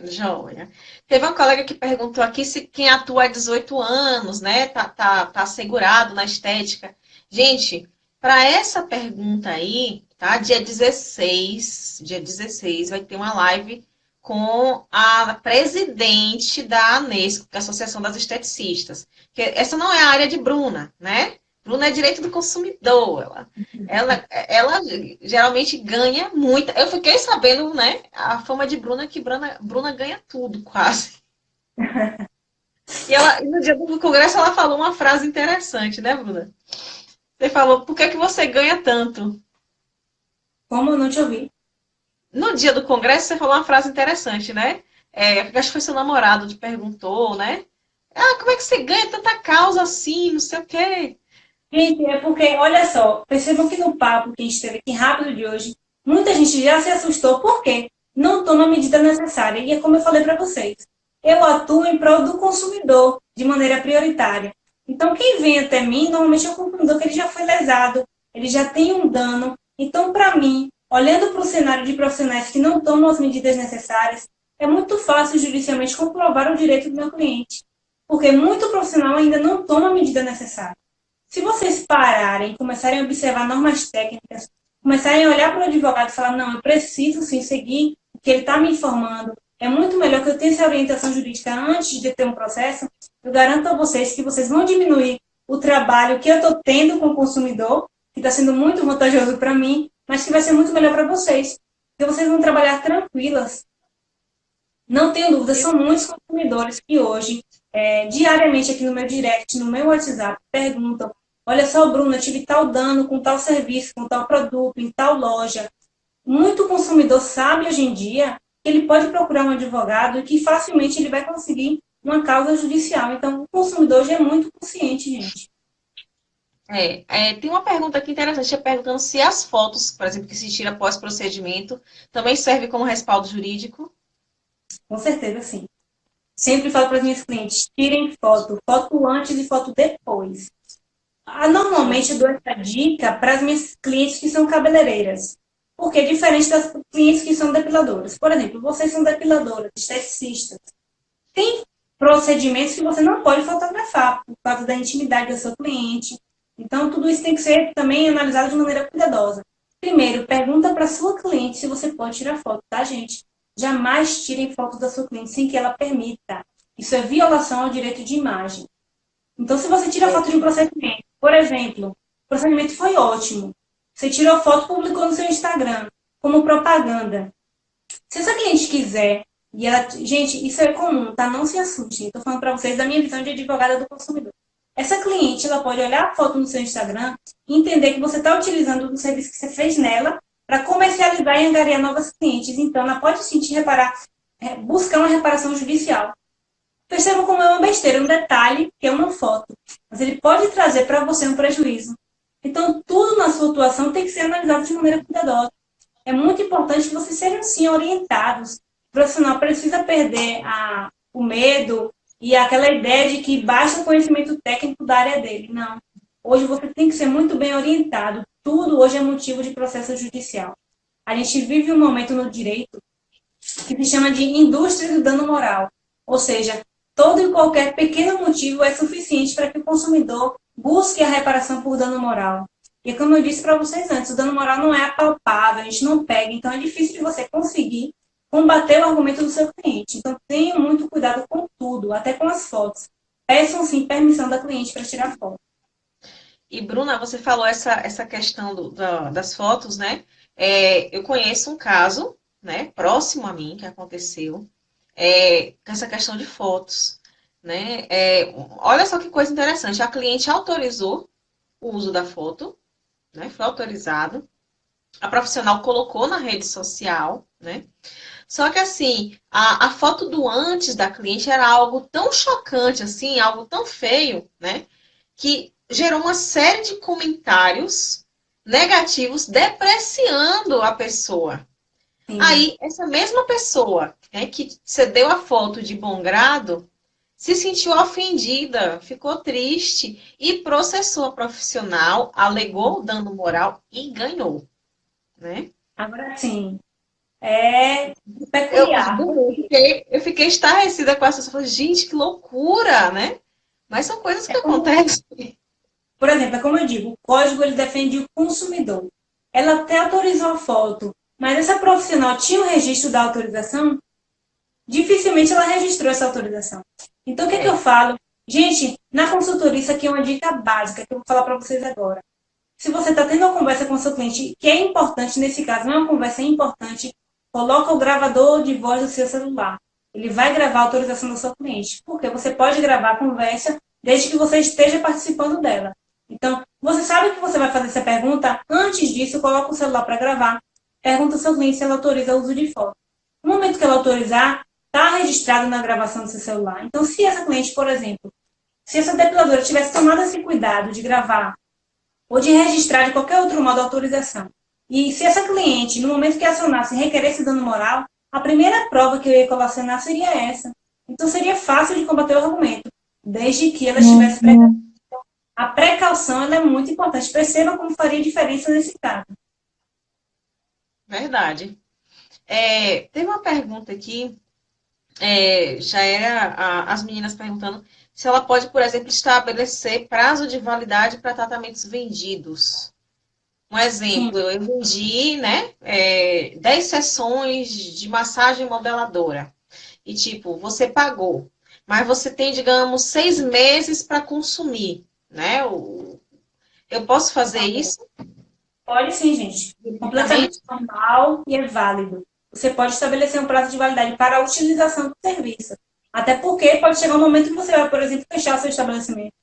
joia. Teve uma colega que perguntou aqui se quem atua há 18 anos, né, tá assegurado na estética. Gente, para essa pergunta aí, tá? Dia 16 vai ter uma live com a presidente da ANESCO, que é a Associação das Esteticistas. Que essa não é a área de Bruna, né? Bruna é direito do consumidor. Ela geralmente ganha muito. Eu fiquei sabendo, né? A fama de Bruna é que Bruna ganha tudo, quase. E no dia do congresso ela falou uma frase interessante, né, Bruna? Você falou, por que que você ganha tanto? Como eu não te ouvi? No dia do congresso você falou uma frase interessante, né? Acho que foi seu namorado te perguntou, né? Ah, como é que você ganha tanta causa assim, não sei o quê. Gente, é porque, olha só, percebam que no papo que a gente teve aqui rápido de hoje, muita gente já se assustou porque não toma a medida necessária. E é como eu falei para vocês, eu atuo em prol do consumidor de maneira prioritária. Então, quem vem até mim, normalmente é o consumidor que ele já foi lesado, ele já tem um dano. Então, para mim, olhando para o cenário de profissionais que não tomam as medidas necessárias, é muito fácil judicialmente comprovar o direito do meu cliente, porque muito profissional ainda não toma a medida necessária. Se vocês pararem, começarem a observar normas técnicas, começarem a olhar para o advogado e falar, não, eu preciso sim seguir o que ele está me informando, é muito melhor que eu tenha essa orientação jurídica antes de ter um processo, eu garanto a vocês que vocês vão diminuir o trabalho que eu estou tendo com o consumidor, que está sendo muito vantajoso para mim, mas que vai ser muito melhor para vocês, porque vocês vão trabalhar tranquilas. Não tenho dúvida, são muitos consumidores que hoje, diariamente aqui no meu direct, no meu WhatsApp, perguntam, olha só, Bruna, eu tive tal dano com tal serviço, com tal produto, em tal loja. Muito consumidor sabe hoje em dia que ele pode procurar um advogado e que facilmente ele vai conseguir uma causa judicial. Então, o consumidor já é muito consciente, gente. Tem uma pergunta aqui interessante, perguntando se as fotos, por exemplo, que se tira após procedimento, também serve como respaldo jurídico. Com certeza, sim. Sempre falo para as minhas clientes, tirem foto, foto antes e foto depois. Normalmente eu dou essa dica para as minhas clientes que são cabeleireiras, porque é diferente das clientes que são depiladoras. Por exemplo, vocês são depiladoras, esteticistas. Tem procedimentos que você não pode fotografar por causa da intimidade da sua cliente. Então, tudo isso tem que ser também analisado de maneira cuidadosa. Primeiro, pergunta para a sua cliente se você pode tirar foto, tá, gente? Jamais tirem fotos da sua cliente sem que ela permita. Isso é violação ao direito de imagem. Então, se você tira foto de um procedimento, por exemplo, o procedimento foi ótimo. Você tirou foto e publicou no seu Instagram, como propaganda. Se essa cliente quiser, e ela, gente, isso é comum, tá? Não se assustem. Estou falando para vocês da minha visão de advogada do consumidor. Essa cliente, ela pode olhar a foto no seu Instagram e entender que você está utilizando o serviço que você fez nela para comercializar e angariar novas clientes. Então, ela pode sim te buscar uma reparação judicial. Perceba como é uma besteira, um detalhe, que é uma foto. Mas ele pode trazer para você um prejuízo. Então, tudo na sua atuação tem que ser analisado de maneira cuidadosa. É muito importante que vocês sejam, sim, orientados. O profissional precisa perder o medo e aquela ideia de que basta o conhecimento técnico da área dele. Não. Hoje você tem que ser muito bem orientado. Tudo hoje é motivo de processo judicial. A gente vive um momento no direito que se chama de indústria do dano moral. Ou seja, todo e qualquer pequeno motivo é suficiente para que o consumidor busque a reparação por dano moral. E como eu disse para vocês antes, o dano moral não é apalpável, a gente não pega, então é difícil de você conseguir combater o argumento do seu cliente. Então tenham muito cuidado com tudo, até com as fotos. Peçam sim permissão da cliente para tirar foto. E Bruna, você falou essa questão das fotos, né? Eu conheço um caso, né, próximo a mim, que aconteceu, com essa questão de fotos, né? Olha só que coisa interessante, a cliente autorizou o uso da foto, né? Foi autorizado, a profissional colocou na rede social, né? Só que assim, a foto do antes da cliente era algo tão chocante, assim, algo tão feio, né? Que gerou uma série de comentários negativos depreciando a pessoa. Sim. Aí, essa mesma pessoa, né, que cedeu a foto de bom grado, se sentiu ofendida, ficou triste e processou a profissional, alegou o dano moral e ganhou, né? Agora sim, é peculiar. Eu fiquei estarrecida com essa pessoa. Gente, que loucura, né? Mas são coisas que acontecem. Por exemplo, é como eu digo, o código ele defende o consumidor. ela até autorizou a foto, mas essa profissional tinha o registro da autorização, dificilmente ela registrou essa autorização. Então, o que é que eu falo? Gente, na consultoria, isso aqui é uma dica básica que eu vou falar para vocês agora. Se você está tendo uma conversa com o seu cliente, que é importante, nesse caso, não é uma conversa importante, coloca o gravador de voz do seu celular. Ele vai gravar a autorização do seu cliente. Porque você pode gravar a conversa desde que você esteja participando dela. Então, você sabe que você vai fazer essa pergunta, antes disso, coloca o celular para gravar. Pergunta ao seu cliente se ela autoriza o uso de foto. No momento que ela autorizar, está registrado na gravação do seu celular. Então, se essa cliente, por exemplo, se essa depiladora tivesse tomado esse cuidado de gravar ou de registrar de qualquer outro modo a autorização, e se essa cliente, no momento que acionasse, requeresse dano moral, a primeira prova que eu ia colacionar seria essa. Então, seria fácil de combater o argumento, desde que ela estivesse precaução. A precaução ela é muito importante. Perceba como faria diferença nesse caso. Verdade. Teve uma pergunta aqui, já era as meninas perguntando se ela pode, por exemplo, estabelecer prazo de validade para tratamentos vendidos. Um exemplo, eu vendi, né, 10 sessões de massagem modeladora. E, tipo, você pagou, mas você tem, digamos, 6 meses para consumir, né? Eu posso fazer isso? Pode sim, gente. Completamente normal e é válido. Você pode estabelecer um prazo de validade para a utilização do serviço. Até porque pode chegar um momento que você vai, por exemplo, fechar o seu estabelecimento.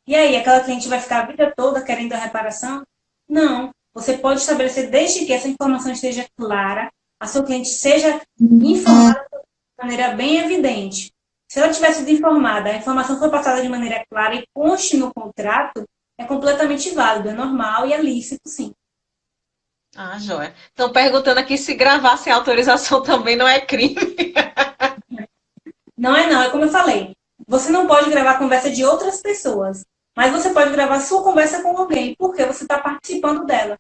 E aí, aquela cliente vai ficar a vida toda querendo a reparação? Não. Você pode estabelecer desde que essa informação esteja clara, a sua cliente seja informada de maneira bem evidente. Se ela tivesse sido informada, a informação foi passada de maneira clara e conste no contrato, é completamente válido, é normal e é lícito, sim. Ah, joia. Estão perguntando aqui se gravar sem autorização também não é crime. Não, é como eu falei. Você não pode gravar a conversa de outras pessoas, mas você pode gravar a sua conversa com alguém, porque você está participando dela.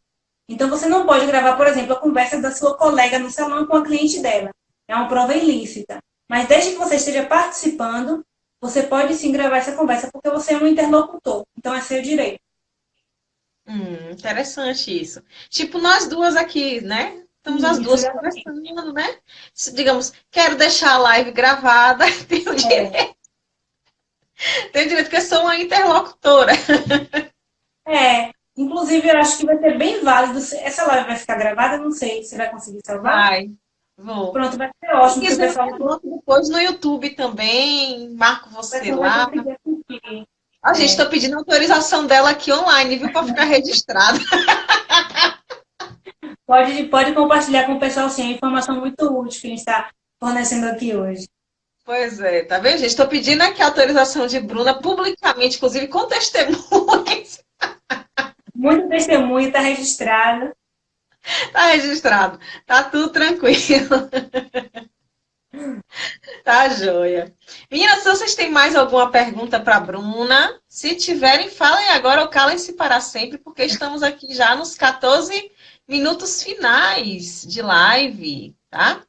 Então, você não pode gravar, por exemplo, a conversa da sua colega no salão com a cliente dela. É uma prova ilícita. Mas desde que você esteja participando, você pode sim gravar essa conversa, porque você é um interlocutor. Então, é seu direito. Interessante isso. Tipo, nós duas aqui, né? Estamos as duas conversando, né? Digamos, quero deixar a live gravada, tenho direito. Tenho direito porque sou uma interlocutora. Inclusive, eu acho que vai ser bem válido. Essa live vai ficar gravada, não sei se você vai conseguir salvar. Vou. Pronto, vai ser ótimo. Se quiser, depois no YouTube também, marco você lá. Gente, estou pedindo autorização dela aqui online, viu? Para ficar registrado. Pode compartilhar com o pessoal, sim. É informação muito útil que a gente está fornecendo aqui hoje. Pois é, tá vendo, gente? Estou pedindo aqui a autorização de Bruna publicamente, inclusive com testemunhas. Muito testemunho, está registrado. Tá registrado. Tá tudo tranquilo. Tá joia. Meninas, se vocês têm mais alguma pergunta para Bruna, se tiverem, falem agora ou calem-se para sempre, porque estamos aqui já nos 14 minutos finais de live, tá?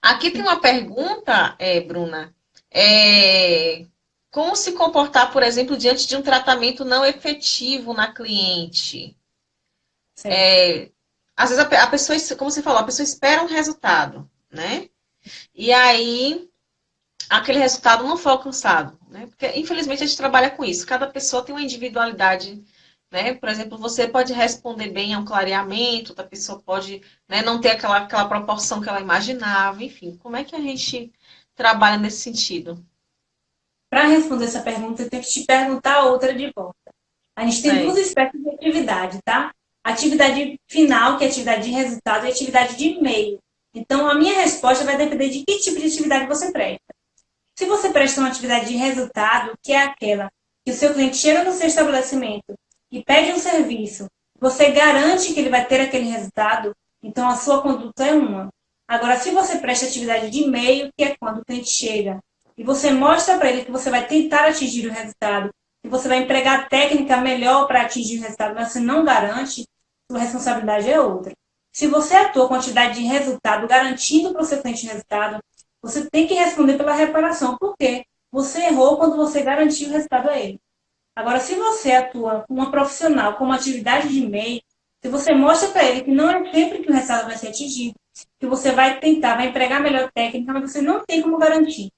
Aqui tem uma pergunta, Bruna. Como se comportar, por exemplo, diante de um tratamento não efetivo na cliente? Às vezes a pessoa, como você falou, a pessoa espera um resultado, né? E aí, aquele resultado não foi alcançado, né? Porque, infelizmente, a gente trabalha com isso. Cada pessoa tem uma individualidade, né? Por exemplo, você pode responder bem a um clareamento, outra pessoa pode, né, não ter aquela proporção que ela imaginava, enfim. Como é que a gente trabalha nesse sentido? Para responder essa pergunta, eu tenho que te perguntar outra de volta. A gente tem duas espécies de atividade, tá? Atividade final, que é atividade de resultado, e atividade de meio. Então, a minha resposta vai depender de que tipo de atividade você presta. Se você presta uma atividade de resultado, que é aquela que o seu cliente chega no seu estabelecimento e pede um serviço, você garante que ele vai ter aquele resultado, então a sua conduta é uma. Agora, se você presta atividade de meio, que é quando o cliente chega e você mostra para ele que você vai tentar atingir o resultado, que você vai empregar a técnica melhor para atingir o resultado, mas você não garante, sua responsabilidade é outra. Se você atua com atividade de resultado, garantindo para o seu cliente resultado, você tem que responder pela reparação. Por quê? Você errou quando você garantiu o resultado a ele. Agora, se você atua com uma profissional, com uma atividade de meio, Se você mostra para ele que não é sempre que o resultado vai ser atingido, que você vai tentar, vai empregar a melhor técnica, mas você não tem como garantir.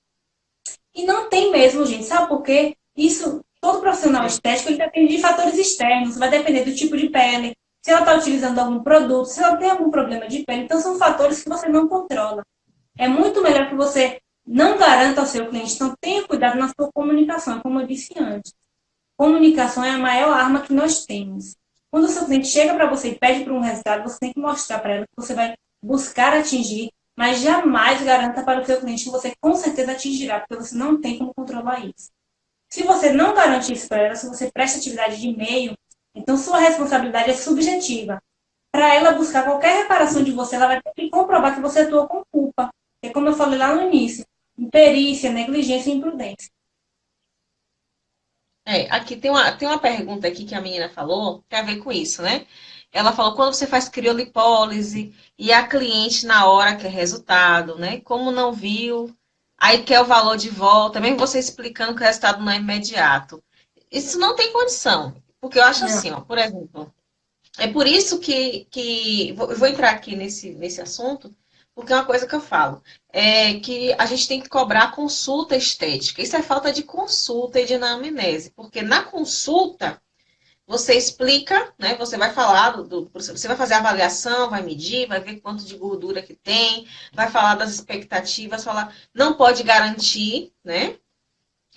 E não tem mesmo, gente. Sabe por quê? Isso, todo profissional estético, ele depende de fatores externos. Vai depender do tipo de pele, se ela está utilizando algum produto, se ela tem algum problema de pele. Então, são fatores que você não controla. É muito melhor que você não garanta ao seu cliente. Então, tenha cuidado na sua comunicação, como eu disse antes. Comunicação é a maior arma que nós temos. Quando o seu cliente chega para você e pede por um resultado, você tem que mostrar para ela que você vai buscar atingir, mas jamais garanta para o seu cliente que você com certeza atingirá, porque você não tem como controlar isso. Se você não garante isso para ela, se você presta atividade de e-mail, então sua responsabilidade é subjetiva. Para ela buscar qualquer reparação de você, ela vai ter que comprovar que você atuou com culpa. É como eu falei lá no início, imperícia, negligência e imprudência. Aqui tem uma pergunta aqui que a menina falou, tem a ver com isso, né? Ela falou, quando você faz criolipólise e a cliente na hora quer resultado, né? Como não viu, aí quer o valor de volta, mesmo você explicando que o resultado não é imediato. Isso não tem condição, porque eu acho Não. assim, ó, por exemplo, é por isso que vou entrar aqui nesse assunto, porque é uma coisa que eu falo, é que a gente tem que cobrar consulta estética. Isso é falta de consulta e de anamnese, porque na consulta você explica, né? Você vai falar você vai fazer a avaliação, vai medir, vai ver quanto de gordura que tem, vai falar das expectativas, falar, não pode garantir, né?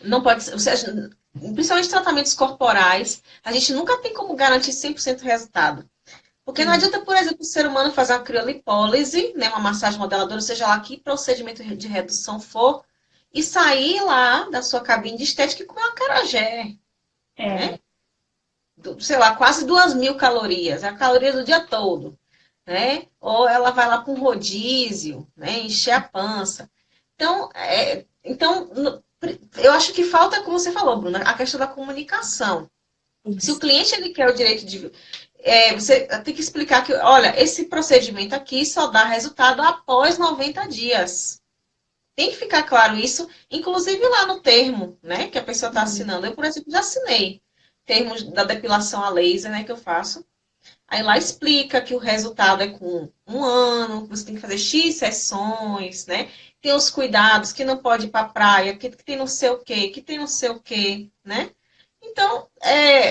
Não pode, principalmente tratamentos corporais, a gente nunca tem como garantir 100% resultado. Porque não adianta, por exemplo, o ser humano fazer uma criolipólise, né, uma massagem modeladora, seja lá que procedimento de redução for, e sair lá da sua cabine de estética e comer uma acarajé, É, né? Sei lá, quase 2.000 calorias, é a caloria do dia todo, né? Ou ela vai lá para um rodízio, né, encher a pança. Então, eu acho que falta, como você falou, Bruna, a questão da comunicação. Se o isso. cliente ele quer o direito de. Você tem que explicar que, olha, esse procedimento aqui só dá resultado após 90 dias. Tem que ficar claro isso, inclusive lá no termo, né, que a pessoa está assinando. Eu, por exemplo, já assinei termos da depilação a laser, né, que eu faço. Aí lá explica que o resultado é com um ano, que você tem que fazer X sessões, né? Tem os cuidados, que não pode ir para a praia, que tem não sei o quê, que tem não sei o quê, né? Então,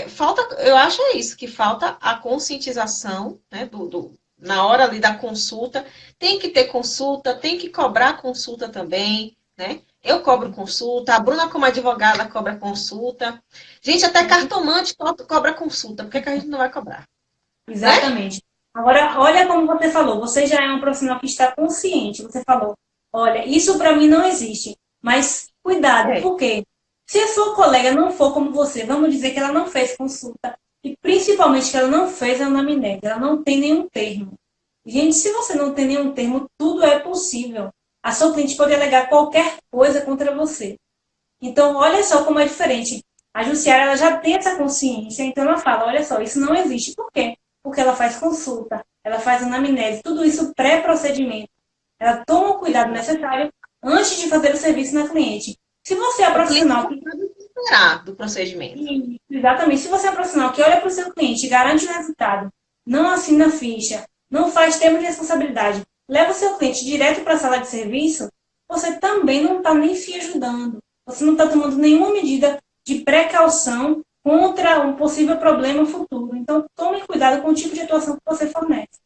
falta, eu acho isso, que falta a conscientização, né, na hora ali da consulta. Tem que ter consulta, tem que cobrar consulta também, né? Eu cobro consulta, a Bruna, como advogada, cobra consulta. Gente, até cartomante cobra consulta, por que que a gente não vai cobrar? Né? Exatamente. Agora, olha como você falou, você já é um profissional que está consciente. Você falou, olha, isso para mim não existe. Mas cuidado, É. por quê? Se a sua colega não for como você, vamos dizer que ela não fez consulta, e principalmente que ela não fez a anamnese, ela não tem nenhum termo. Gente, se você não tem nenhum termo, tudo é possível. A sua cliente pode alegar qualquer coisa contra você. Então, olha só como é diferente. A Jussiara, ela já tem essa consciência, então ela fala, olha só, isso não existe. Por quê? Porque ela faz consulta, ela faz anamnese, tudo isso pré-procedimento. Ela toma o cuidado necessário antes de fazer o serviço na cliente. Se você é O cliente profissional não que... pode esperar do procedimento. Exatamente. Se você é profissional que olha para o seu cliente, garante o resultado, não assina ficha, não faz termo de responsabilidade, leva o seu cliente direto para a sala de serviço, você também não está nem se ajudando. Você não está tomando nenhuma medida de precaução contra um possível problema futuro. Então, tome cuidado com o tipo de atuação que você fornece.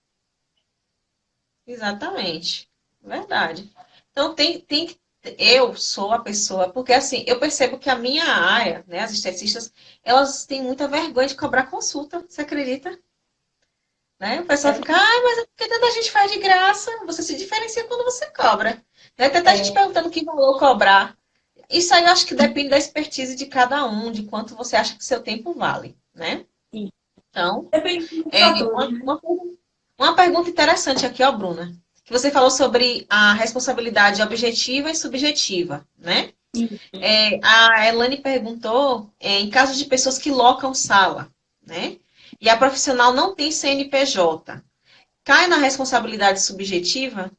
Exatamente. Verdade. Então, tem que. Eu sou a pessoa, porque assim, eu percebo que a minha área, né, as esteticistas, elas têm muita vergonha de cobrar consulta, você acredita? Né? O pessoal fica, mas é porque tanta gente faz de graça, você se diferencia quando você cobra. Né? Tem até gente É, perguntando que valor cobrar. Isso aí eu acho que depende da expertise de cada um, de quanto você acha que seu tempo vale, né? sim. Então, Depende dos é, fatores, uma, né? uma, uma pergunta interessante aqui, ó, Bruna, que você falou sobre a responsabilidade objetiva e subjetiva, né? Sim. A Elane perguntou, em caso de pessoas que locam sala, né? E a profissional não tem CNPJ, cai na responsabilidade subjetiva?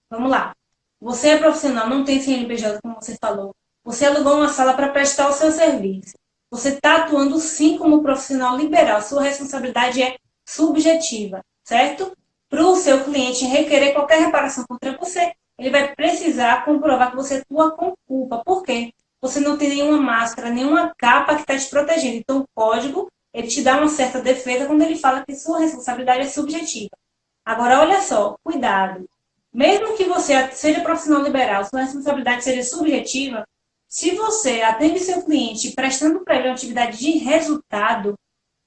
Vamos lá. Você é profissional, não tem CNPJ, como você falou. Você alugou uma sala para prestar o seu serviço. você está atuando sim como profissional liberal. Sua responsabilidade é subjetiva, certo? Para o seu cliente requerer qualquer reparação contra você, ele vai precisar comprovar que você atua com culpa. Por quê? Você não tem nenhuma máscara, nenhuma capa que está te protegendo. Então, o código, ele te dá uma certa defesa quando ele fala que sua responsabilidade é subjetiva. Agora, olha só, cuidado. Mesmo que você seja profissional liberal, sua responsabilidade seja subjetiva, se você atende seu cliente prestando para ele uma atividade de resultado,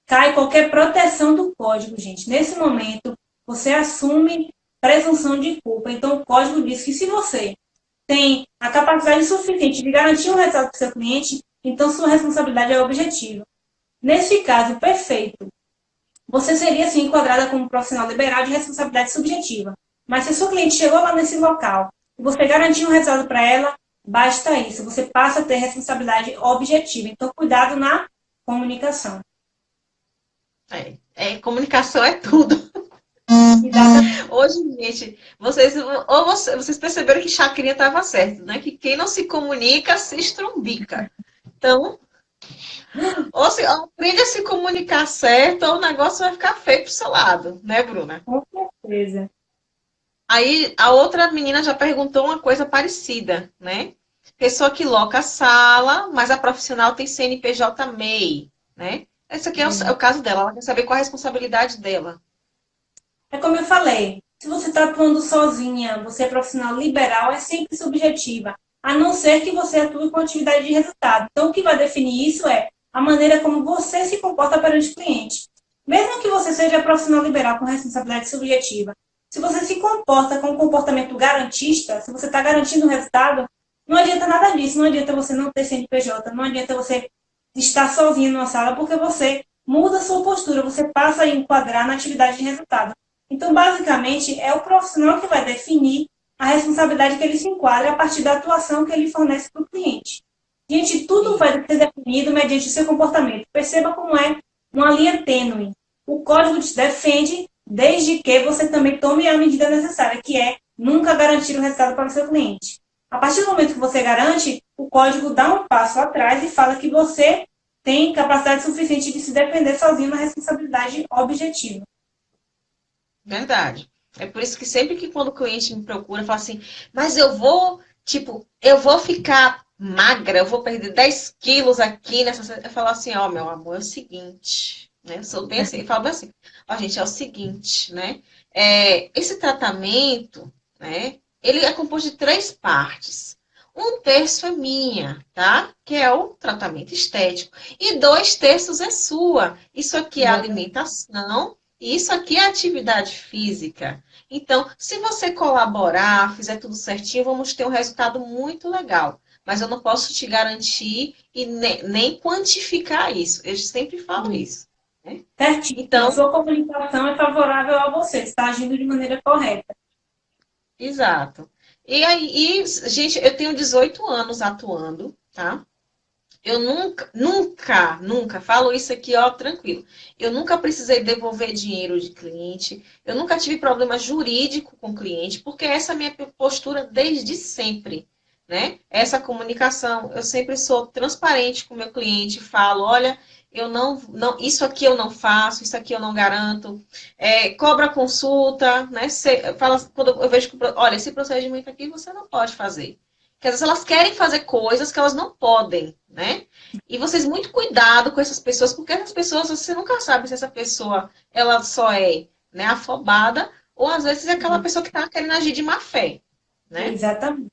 cai qualquer proteção do código, gente. Nesse momento, você assume presunção de culpa. Então, o código diz que se você tem a capacidade suficiente de garantir um resultado para o seu cliente, então sua responsabilidade é objetiva. Nesse caso, perfeito. Você seria, sim, enquadrada como profissional liberal de responsabilidade subjetiva. Mas se o seu cliente chegou lá nesse local e você garantiu um resultado para ela, basta isso. Você passa a ter responsabilidade objetiva. Então, cuidado na comunicação. Comunicação é tudo. Hoje, gente, vocês perceberam que Chacrinha estava certo, né? Que quem não se comunica se estrumbica. Então, ou se aprende a se comunicar certo, ou o negócio vai ficar feio pro seu lado, né, Bruna? Com certeza. Aí a outra menina já perguntou uma coisa parecida, né? Pessoa que loca a sala, mas a profissional tem CNPJ MEI, né? Esse aqui é o caso dela, ela quer saber qual a responsabilidade dela. É como eu falei, se você está atuando sozinha, você é profissional liberal, é sempre subjetiva, a não ser que você atue com atividade de resultado. Então, o que vai definir isso é a maneira como você se comporta perante o cliente. Mesmo que você seja profissional liberal com responsabilidade subjetiva, se você se comporta com um comportamento garantista, se você está garantindo um resultado, não adianta nada disso, não adianta você não ter CNPJ, não adianta você estar sozinho numa sala, porque você muda a sua postura, você passa a enquadrar na atividade de resultado. Então, basicamente, é o profissional que vai definir a responsabilidade que ele se enquadra a partir da atuação que ele fornece para o cliente. Gente, tudo vai ser definido mediante o seu comportamento. Perceba como é uma linha tênue. O código te defende desde que você também tome a medida necessária, que é nunca garantir o resultado para o seu cliente. A partir do momento que você garante, o código dá um passo atrás e fala que você tem capacidade suficiente de se defender sozinho na responsabilidade objetiva. Verdade. É por isso que sempre que quando o cliente me procura, fala assim, mas eu vou ficar magra, eu vou perder 10 quilos aqui nessa... Eu falo assim, ó, meu amor, é o seguinte, né? Eu sou bem assim, eu falo bem assim, ó, gente, é o seguinte, né? Esse tratamento, né? Ele é composto de 3 partes. 1/3 é minha, tá? Que é o tratamento estético. E 2/3 é sua. Isso aqui é alimentação. Isso aqui é atividade física. Então, se você colaborar, fizer tudo certinho, vamos ter um resultado muito legal. Mas eu não posso te garantir e nem quantificar isso. Eu sempre falo isso. Né? Certinho. Então, a sua comunicação é favorável a você, está agindo de maneira correta. exato. E aí, gente, eu tenho 18 anos atuando, tá? Eu nunca, falo isso aqui, ó, tranquilo. Eu nunca precisei devolver dinheiro de cliente. Eu nunca tive problema jurídico com cliente, porque essa é a minha postura desde sempre, né? Essa comunicação, eu sempre sou transparente com o meu cliente, falo, olha, eu não, isso aqui eu não faço, isso aqui eu não garanto. Cobra consulta, né? Fala, quando eu vejo que, olha, esse procedimento aqui você não pode fazer. Porque às vezes elas querem fazer coisas que elas não podem, né? E vocês muito cuidado com essas pessoas, porque essas pessoas, você nunca sabe se essa pessoa, ela só é, né, afobada, ou às vezes é aquela pessoa que está querendo agir de má fé, né? Exatamente.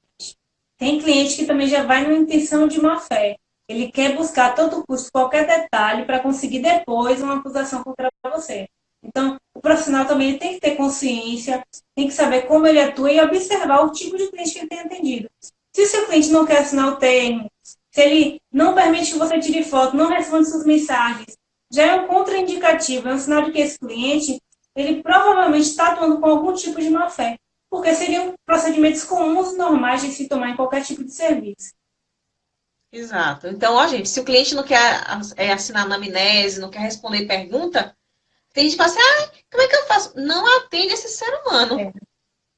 Tem cliente que também já vai numa intenção de má fé. Ele quer buscar a todo custo qualquer detalhe para conseguir depois uma acusação contra você. Então, o profissional também tem que ter consciência, tem que saber como ele atua e observar o tipo de cliente que ele tem atendido. Se o seu cliente não quer assinar o termo, se ele não permite que você tire foto, não responde suas mensagens, já é um contraindicativo, é um sinal de que esse cliente, ele provavelmente está atuando com algum tipo de má-fé, porque seriam procedimentos comuns e normais de se tomar em qualquer tipo de serviço. Exato. Então, ó, gente, se o cliente não quer assinar anamnese, não quer responder pergunta, tem gente que fala assim, como é que eu faço? Não atende esse ser humano.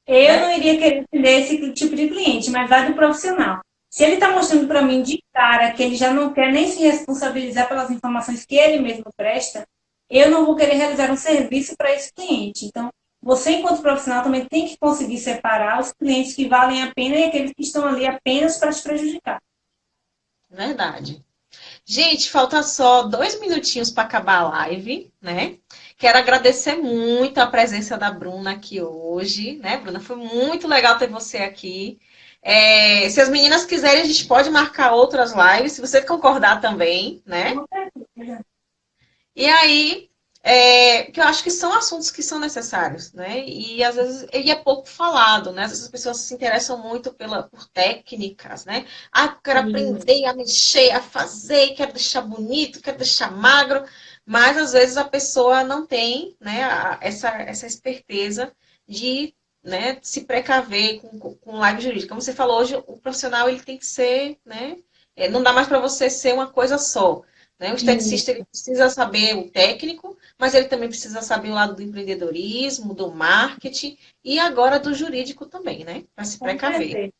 Eu não iria querer atender esse tipo de cliente, mas vai do profissional. Se ele está mostrando para mim de cara que ele já não quer nem se responsabilizar pelas informações que ele mesmo presta, eu não vou querer realizar um serviço para esse cliente. Então, você, enquanto profissional, também tem que conseguir separar os clientes que valem a pena e aqueles que estão ali apenas para te prejudicar. Verdade. Gente, falta só 2 minutinhos para acabar a live, né? Quero agradecer muito a presença da Bruna aqui hoje, né, Bruna? Foi muito legal ter você aqui. Se as meninas quiserem, a gente pode marcar outras lives, se você concordar também, né? E aí, que eu acho que são assuntos que são necessários, né? E às vezes ele é pouco falado, né? Às vezes as pessoas se interessam muito por técnicas, né? Ah, eu quero aprender a mexer, a fazer, quero deixar bonito, quero deixar magro, mas às vezes a pessoa não tem, né, essa esperteza de, né, se precaver com live jurídica. Como você falou, hoje o profissional ele tem que ser, né? Não dá mais para você ser uma coisa só. Né? O esteticista ele precisa saber o técnico, mas ele também precisa saber o lado do empreendedorismo, do marketing e agora do jurídico também, né? Para se precaver.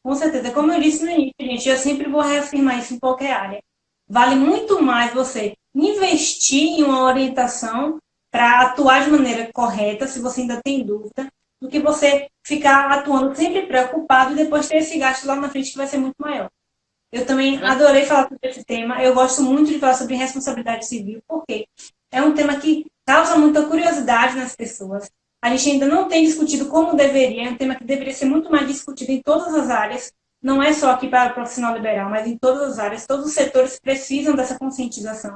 Com certeza. Como eu disse no início, gente, eu sempre vou reafirmar isso em qualquer área. Vale muito mais você investir em uma orientação para atuar de maneira correta, se você ainda tem dúvida, do que você ficar atuando sempre preocupado e depois ter esse gasto lá na frente que vai ser muito maior. Eu também adorei falar sobre esse tema. Eu gosto muito de falar sobre responsabilidade civil, porque é um tema que causa muita curiosidade nas pessoas. A gente ainda não tem discutido como deveria, é um tema que deveria ser muito mais discutido em todas as áreas, não é só aqui para o profissional liberal, mas em todas as áreas. Todos os setores precisam dessa conscientização.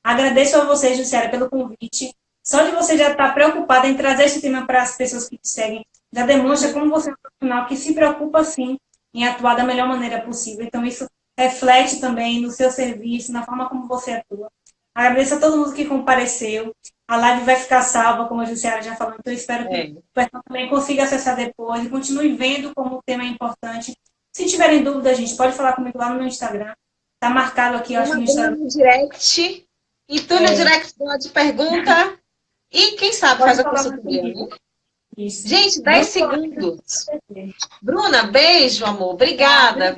Agradeço a você, Jussiara, pelo convite. Só de você já estar preocupada em trazer esse tema para as pessoas que te seguem, já demonstra como você é um profissional que se preocupa, sim, em atuar da melhor maneira possível. Então, isso reflete também no seu serviço, na forma como você atua. Agradeço a todo mundo que compareceu. A live vai ficar salva, como a Jussiara já falou, então eu espero que o pessoal também consiga acessar depois e continue vendo como o tema é importante. Se tiverem dúvida, gente, pode falar comigo lá no meu Instagram. Está marcado aqui, eu acho, no Instagram. No direct. E tu no direct de pergunta. E quem sabe faz a consultoria, né? Isso. Gente, 10 segundos. Bruna, beijo, amor. Obrigada.